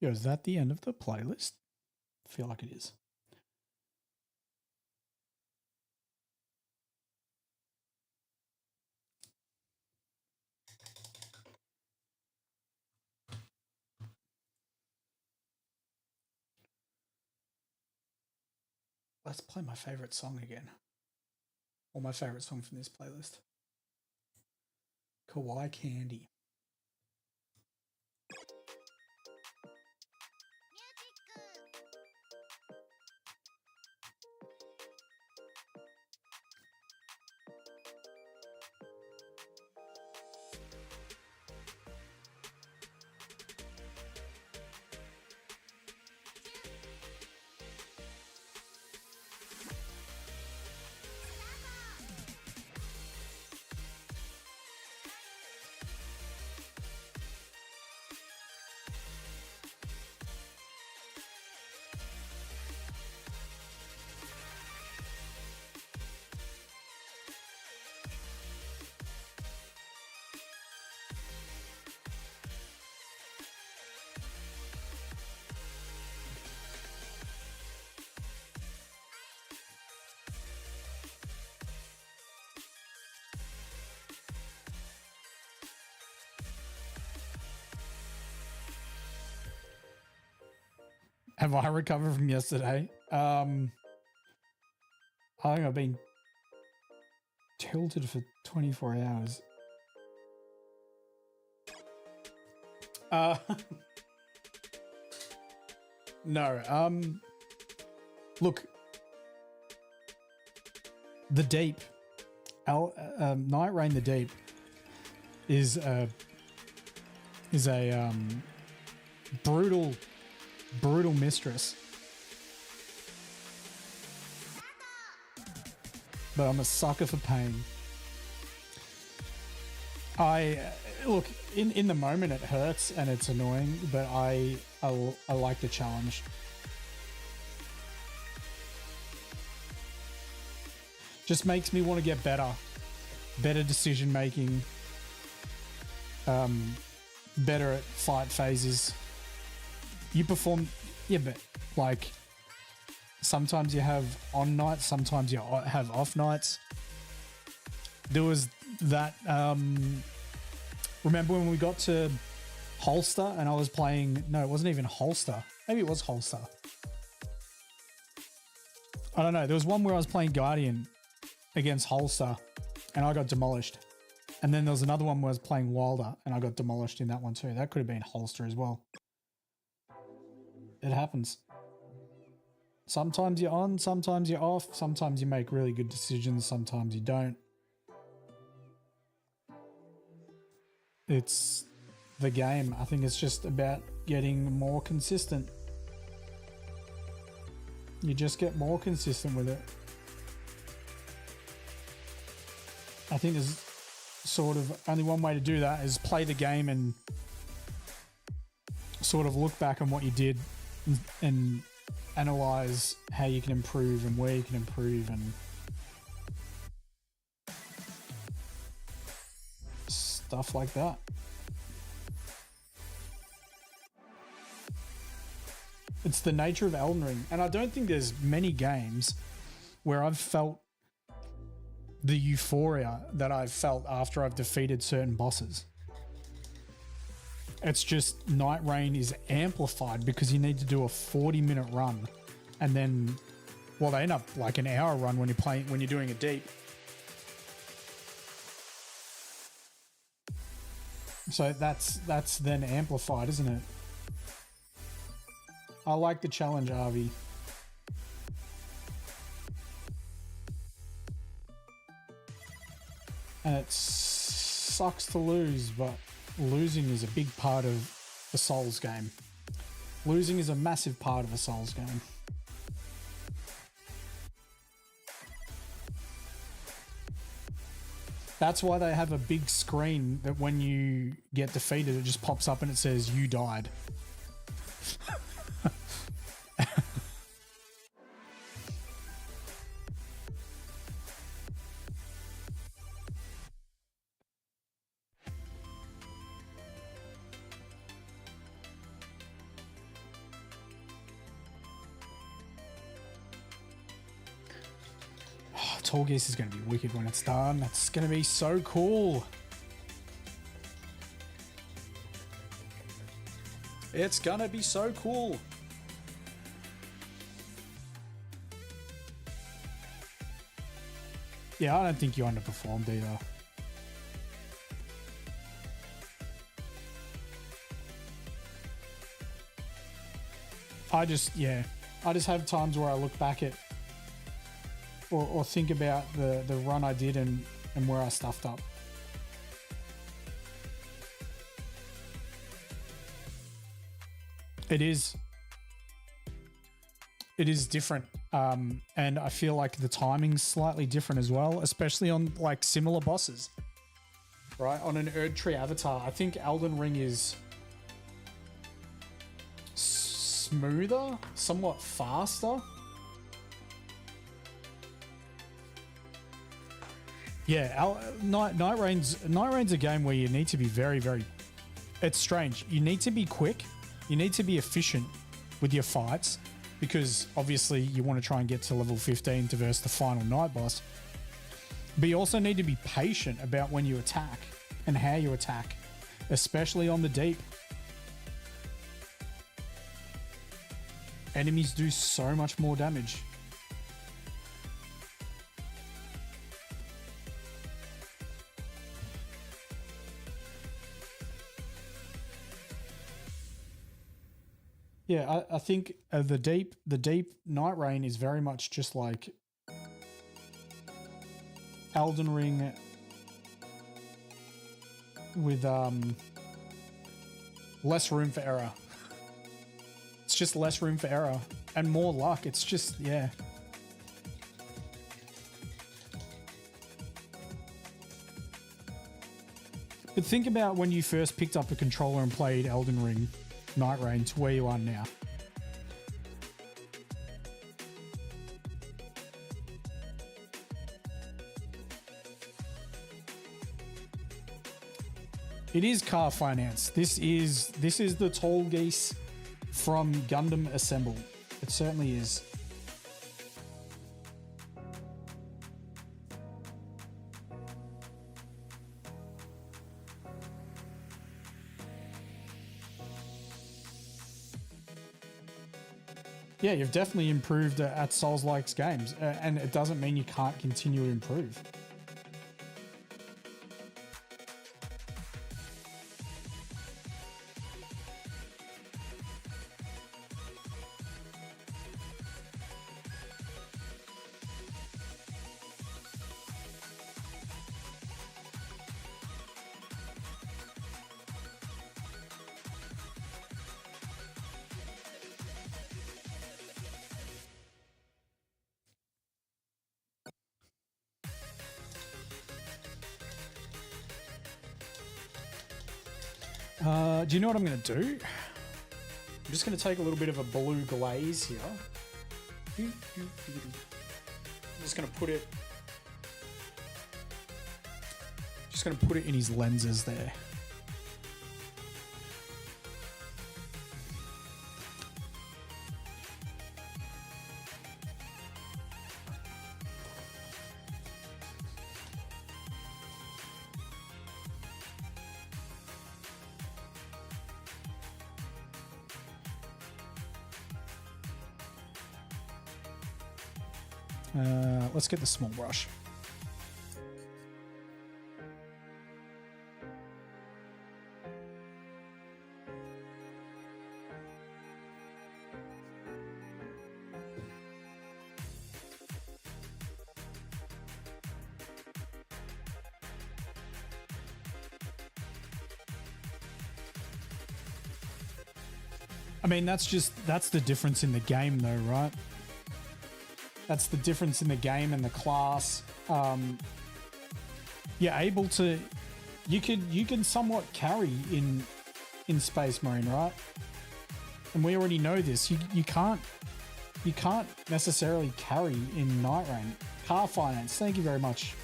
S1: Yo, is that the end of the playlist? I feel like it is. Let's play my favorite song again. Or my favorite song from this playlist. Kawaii Candy. Have I recovered from yesterday? I think I've been tilted for 24 hours. No. Look, the Deep, Night Rain the Deep is a brutal mistress. But I'm a sucker for pain. Look, in the moment it hurts and it's annoying, but I like the challenge. Just makes me want to get better decision making, better at fight phases. You perform, yeah, but like sometimes you have on nights, sometimes you have off nights. There was that, remember when we got to Holster and I was playing, no, it wasn't even Holster. Maybe it was Holster. I don't know. There was one where I was playing Guardian against Holster and I got demolished. And then there was another one where I was playing Wilder and I got demolished in that one too. That could have been Holster as well. It happens. Sometimes you're on, sometimes you're off, sometimes you make really good decisions, sometimes you don't. It's the game. I think it's just about getting more consistent. You just get more consistent with it. I think there's sort of only one way to do that is play the game and sort of look back on what you did and analyze how you can improve and where you can improve and stuff like that. It's the nature of Elden Ring, and I don't think there's many games where I've felt the euphoria that I've felt after I've defeated certain bosses. It's just Night Rain is amplified because you need to do a 40-minute run, and then, well, they end up like an hour run when you're doing a deep. So that's then amplified, isn't it? I like the challenge, Avi. And it sucks to lose, but losing is a big part of a Souls game. Losing is a massive part of a Souls game. That's why they have a big screen that when you get defeated, it just pops up and it says, "You died." Tallgeese is going to be wicked when it's done. That's going to be so cool. It's going to be so cool. Yeah, I don't think you underperformed either. I just have times where I look back at or think about the run I did and where I stuffed up. It is different. And I feel like the timing's slightly different as well, especially on like similar bosses, right? On an Erdtree avatar, I think Elden Ring is smoother, somewhat faster. Yeah, Night Rain's a game where you need to be very, very... It's strange. You need to be quick. You need to be efficient with your fights because obviously you want to try and get to level 15 to verse the final night boss. But you also need to be patient about when you attack and how you attack, especially on the deep. Enemies do so much more damage. Yeah, I think the deep Night Rain is very much just like Elden Ring with less room for error. It's just less room for error and more luck. It's just, yeah. But think about when you first picked up a controller and played Elden Ring Night Rain to where you are now. It is car finance. This is the Tallgeese from Gundam Assemble. It certainly is. Yeah, you've definitely improved at Souls-like games, and it doesn't mean you can't continue to improve. Do you know what I'm going to do? I'm just going to take a little bit of a blue glaze here. I'm just going to put it... Just going to put it in his lenses there. Let's get the small brush. I mean, that's the difference in the game though, right? That's the difference in the game and the class. You're able to, you can somewhat carry in Space Marine, right? And we already know this. You can't necessarily carry in Night Rain. Car finance. Thank you very much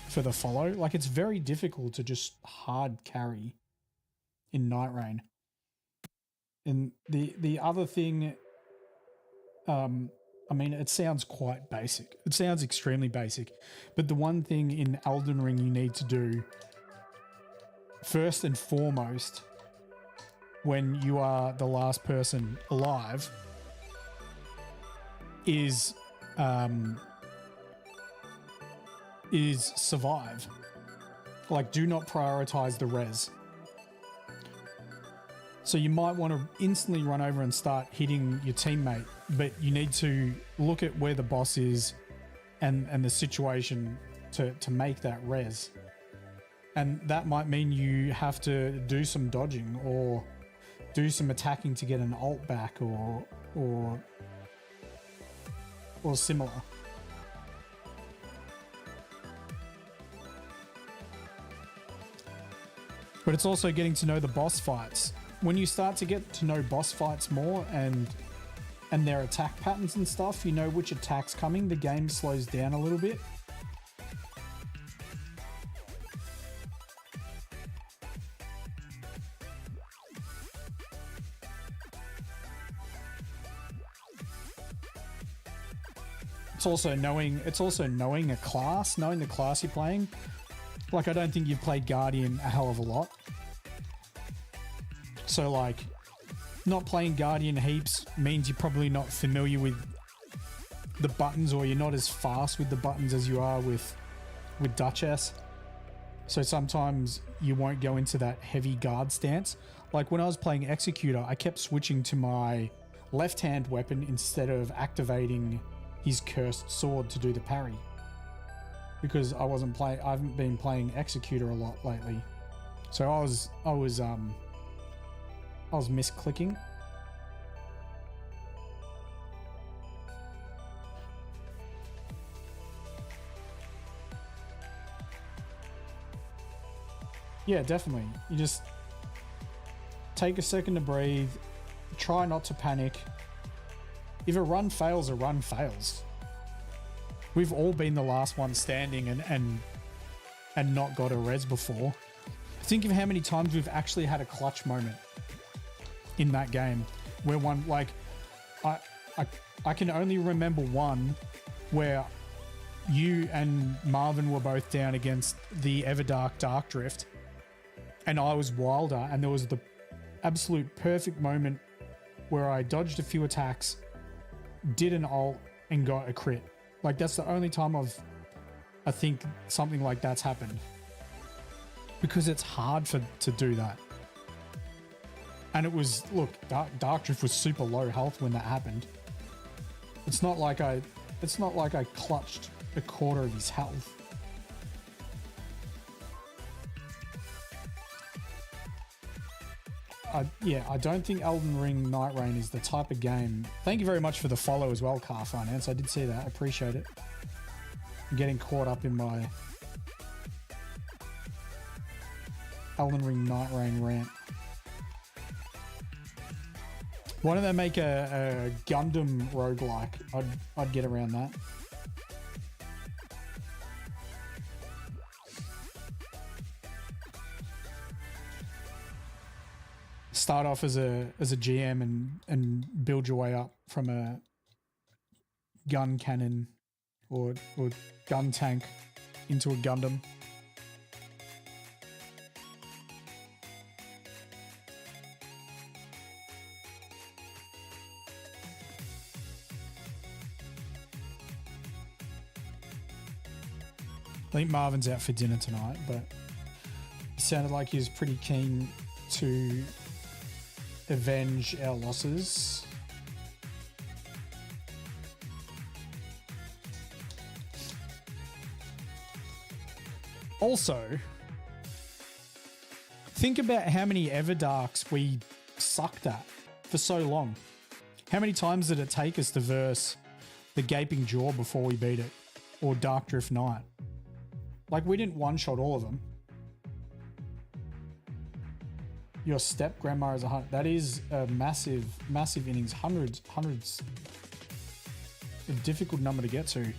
S1: for the follow. Like, it's very difficult to just hard carry in Night Rain. And the other thing, I mean, it sounds quite basic. It sounds extremely basic. But the one thing in Elden Ring you need to do, first and foremost, when you are the last person alive, is survive. Like, do not prioritize the res. So you might want to instantly run over and start hitting your teammate, but you need to look at where the boss is and the situation to make that res. And that might mean you have to do some dodging or do some attacking to get an ult back or similar. But it's also getting to know the boss fights. When you start to get to know boss fights more and their attack patterns and stuff, you know which attack's coming, the game slows down a little bit. It's also knowing a class, knowing the class you're playing. Like, I don't think you've played Guardian a hell of a lot. So, like, not playing Guardian heaps means you're probably not familiar with the buttons, or you're not as fast with the buttons as you are with Duchess. So sometimes you won't go into that heavy guard stance. Like when I was playing Executor, I kept switching to my left-hand weapon instead of activating his cursed sword to do the parry. Because I haven't been playing Executor a lot lately. So I was misclicking. Yeah, definitely. You just take a second to breathe, try not to panic. If a run fails, a run fails. We've all been the last one standing and not got a res before. Think of how many times we've actually had a clutch moment in that game where one, like, I can only remember one where you and Marvin were both down against the Everdark Dark Drift and I was Wilder, and there was the absolute perfect moment where I dodged a few attacks, did an ult, and got a crit. Like, that's the only time I think something like that's happened. Because it's hard to do that. And it was, look, Dark Drift was super low health when that happened. It's not like I clutched a quarter of his health. I don't think Elden Ring Night Rain is the type of game. Thank you very much for the follow as well, Car Finance. I did see that. I appreciate it. I'm getting caught up in my Elden Ring Night Rain rant. Why don't they make a Gundam roguelike? I'd get around that. Start off as a GM and build your way up from a gun cannon or gun tank into a Gundam. I think Marvin's out for dinner tonight, but he sounded like he was pretty keen to avenge our losses. Also, think about how many Everdarks we sucked at for so long. How many times did it take us to verse the Gaping Jaw before we beat it? Or Dark Drift Knight? Like, we didn't one-shot all of them. Your step grandma is 100. That is a massive innings. Hundreds. A difficult number to get to.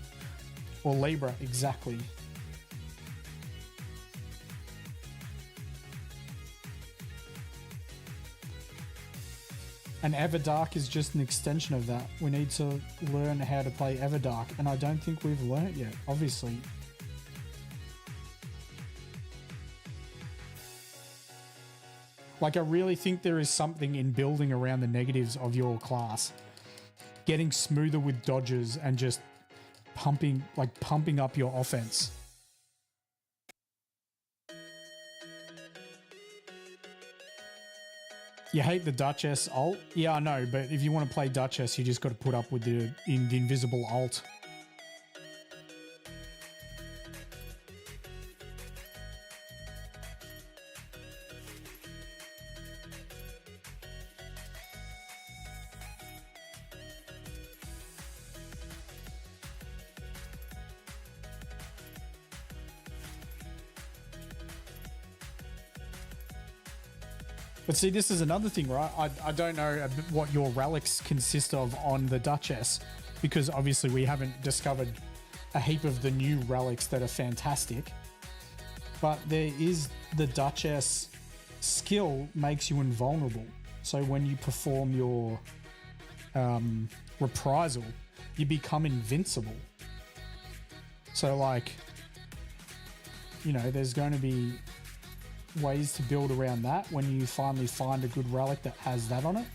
S1: Or Libra, exactly. And Everdark is just an extension of that. We need to learn how to play Everdark, and I don't think we've learnt yet, obviously. Like, I really think there is something in building around the negatives of your class. Getting smoother with dodges and just pumping up your offense. You hate the Duchess ult? Yeah, I know, but if you want to play Duchess, you just got to put up with the invisible ult. But see, this is another thing, right? I don't know what your relics consist of on the Duchess, because obviously we haven't discovered a heap of the new relics that are fantastic. But there is the Duchess skill makes you invulnerable. So when you perform your reprisal, you become invincible. So like, you know, there's going to be ways to build around that when you finally find a good relic that has that on it.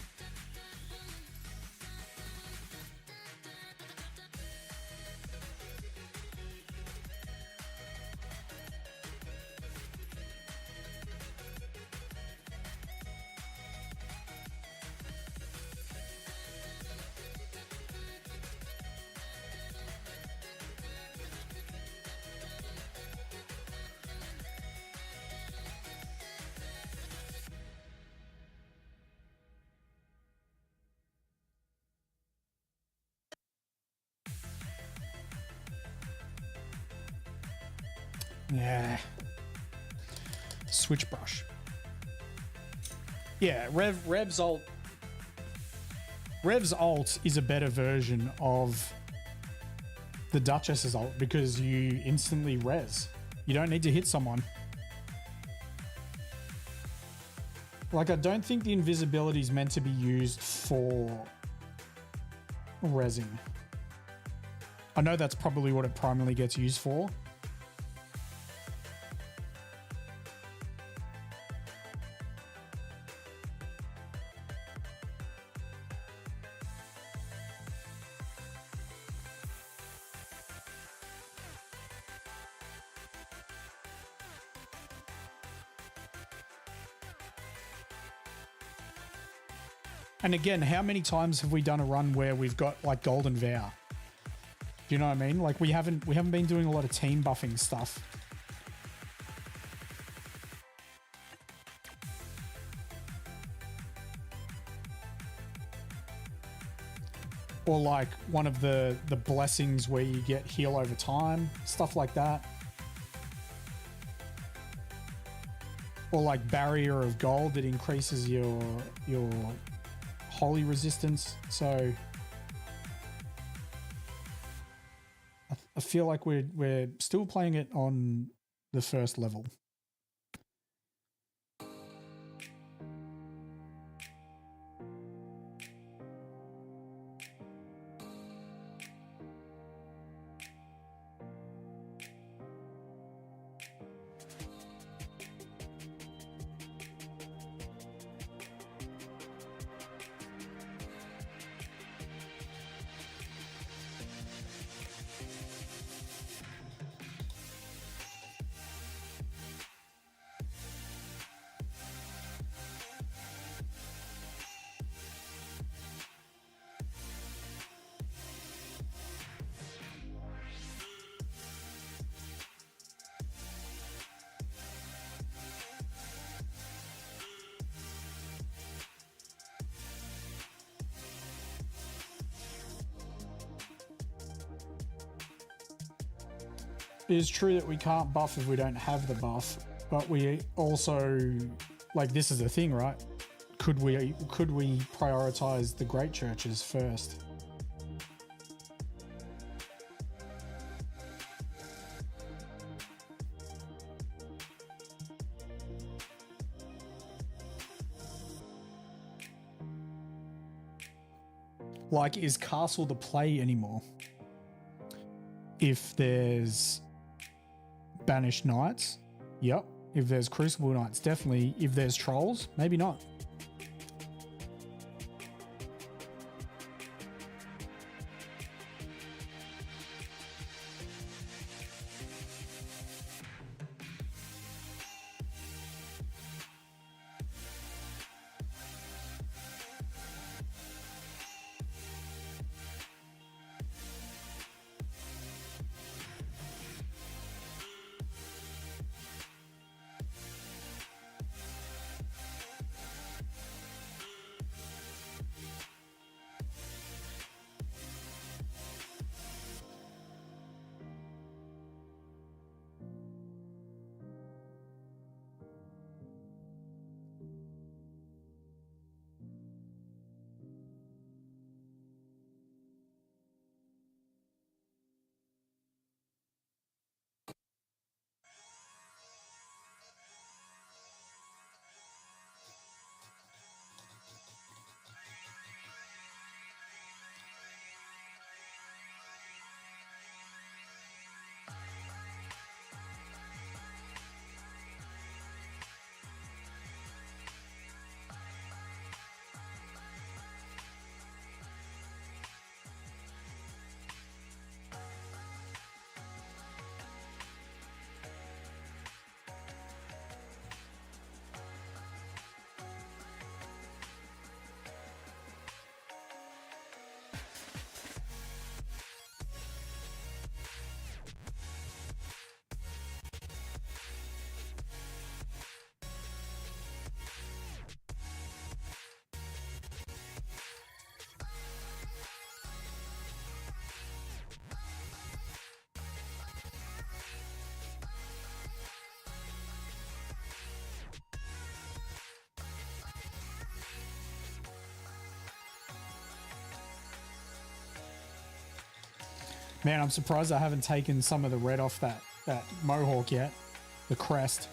S1: Yeah. Switch brush. Yeah, Rev's ult is a better version of the Duchess's ult because you instantly res. You don't need to hit someone. Like, I don't think the invisibility is meant to be used for resing. I know that's probably what it primarily gets used for. And again, how many times have we done a run where we've got like Golden Vow? Do you know what I mean? Like we haven't been doing a lot of team buffing stuff. Or like one of the blessings where you get heal over time, stuff like that. Or like Barrier of Gold that increases your holy resistance. So I feel like we're still playing it on the first level. It is true that we can't buff if we don't have the buff, but we also, like, this is the thing, right? Could we prioritize the great churches first? Like, is Castle the play anymore? If there's Banished Knights, yep. If there's Crucible Knights, definitely. If there's Trolls, maybe not. Man, I'm surprised I haven't taken some of the red off that mohawk yet. The crest.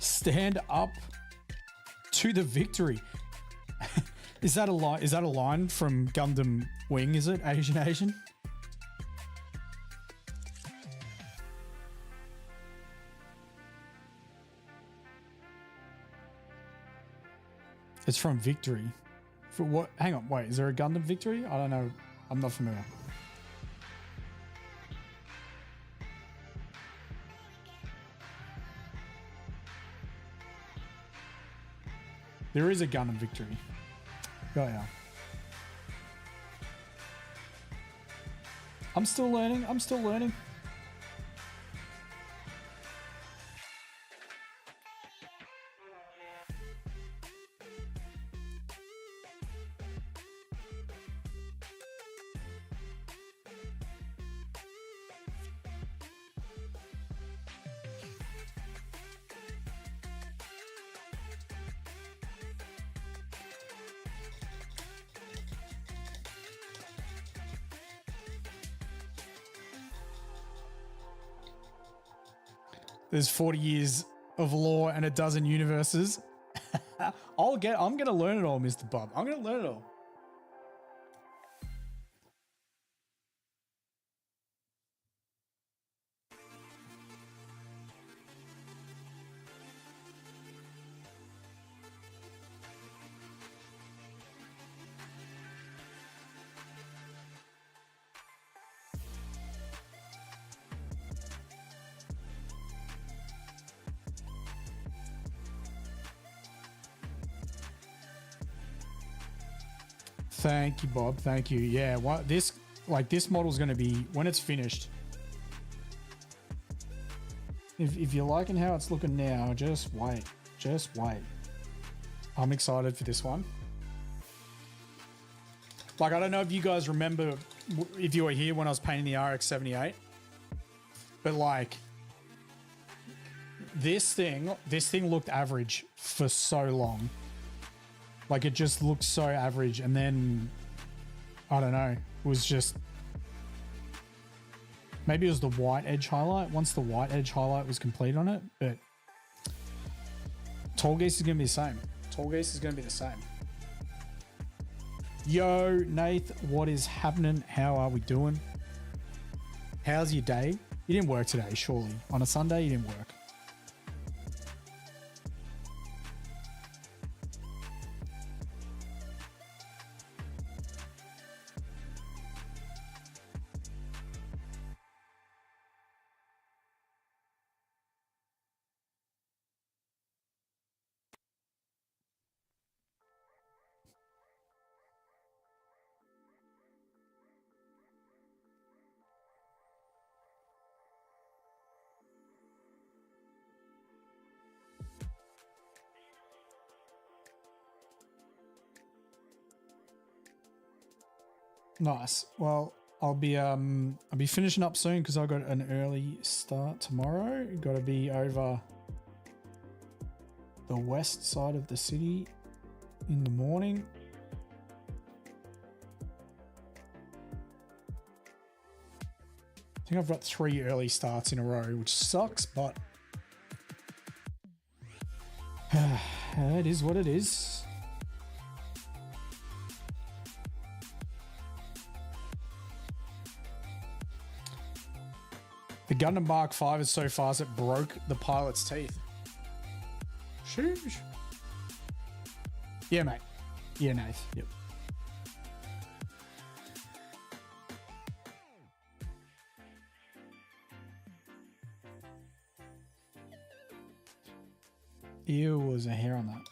S1: Stand up to the victory. Is that a line? Is that a line from Gundam Wing? Is it Asian? It's from Victory. For what? Hang on, wait. Is there a Gundam Victory? I don't know. I'm not familiar. There is a Gundam Victory. Oh yeah. I'm still learning. There's 40 years of lore and a dozen universes. I'm going to learn it all, Mr. Bob. I'm going to learn it all. Thank you, Bob. Thank you. Yeah, what this model's going to be when it's finished. If you're liking how it's looking now, just wait. Just wait. I'm excited for this one. Like, I don't know if you guys remember if you were here when I was painting the RX-78, but like this thing looked average for so long. Like, it just looked so average, and then I don't know, it was just, maybe it was the white edge highlight once the white edge highlight was complete on it, but Tallgeese is going to be the same. Tallgeese is going to be the same. Yo, Nath, what is happening? How are we doing? How's your day? You didn't work today, surely. On a Sunday, you didn't work. Nice. Well, I'll be finishing up soon because I got an early start tomorrow. Got to be over the west side of the city in the morning. I think I've got 3 early starts in a row, which sucks, but it is what it is. The Gundam Mark V is so fast it broke the pilot's teeth. Sheesh. Yeah, mate. Yeah, Nath. Yep. Ew, was a hair on that.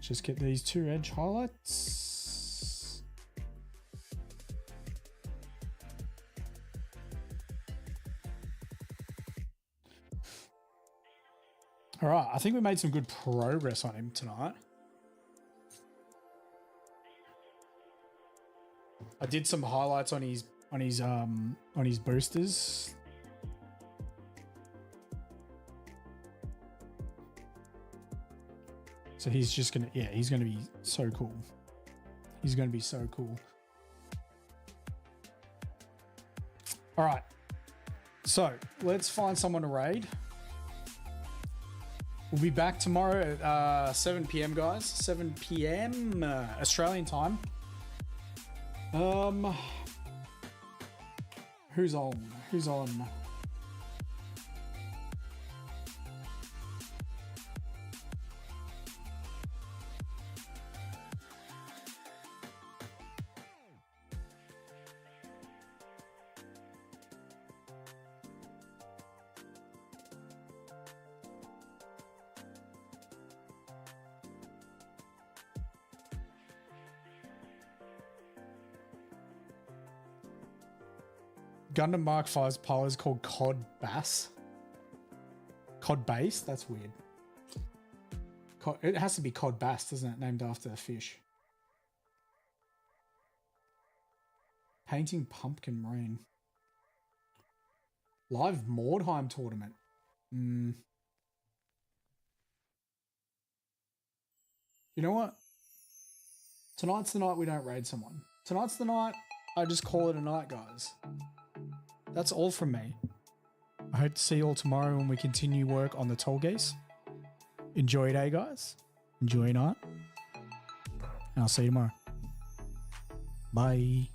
S1: Just get these 2 edge highlights. All right, I think we made some good progress on him tonight. I did some highlights on his boosters. So he's just gonna, yeah, he's gonna be so cool. He's gonna be so cool. All right, so let's find someone to raid. We'll be back tomorrow at 7 p.m. guys. 7 p.m. Australian time. Who's on? Who's on? Gundam Mark V's pilot is called Cod Bass. Cod Base? That's weird. It has to be Cod Bass, doesn't it? Named after a fish. Painting Pumpkin Marine. Live Mordheim tournament. You know what? Tonight's the night we don't raid someone. Tonight's the night I just call it a night, guys. That's all from me. I hope to see you all tomorrow when we continue work on the Tallgeese. Enjoy your day, guys. Enjoy your night. And I'll see you tomorrow. Bye.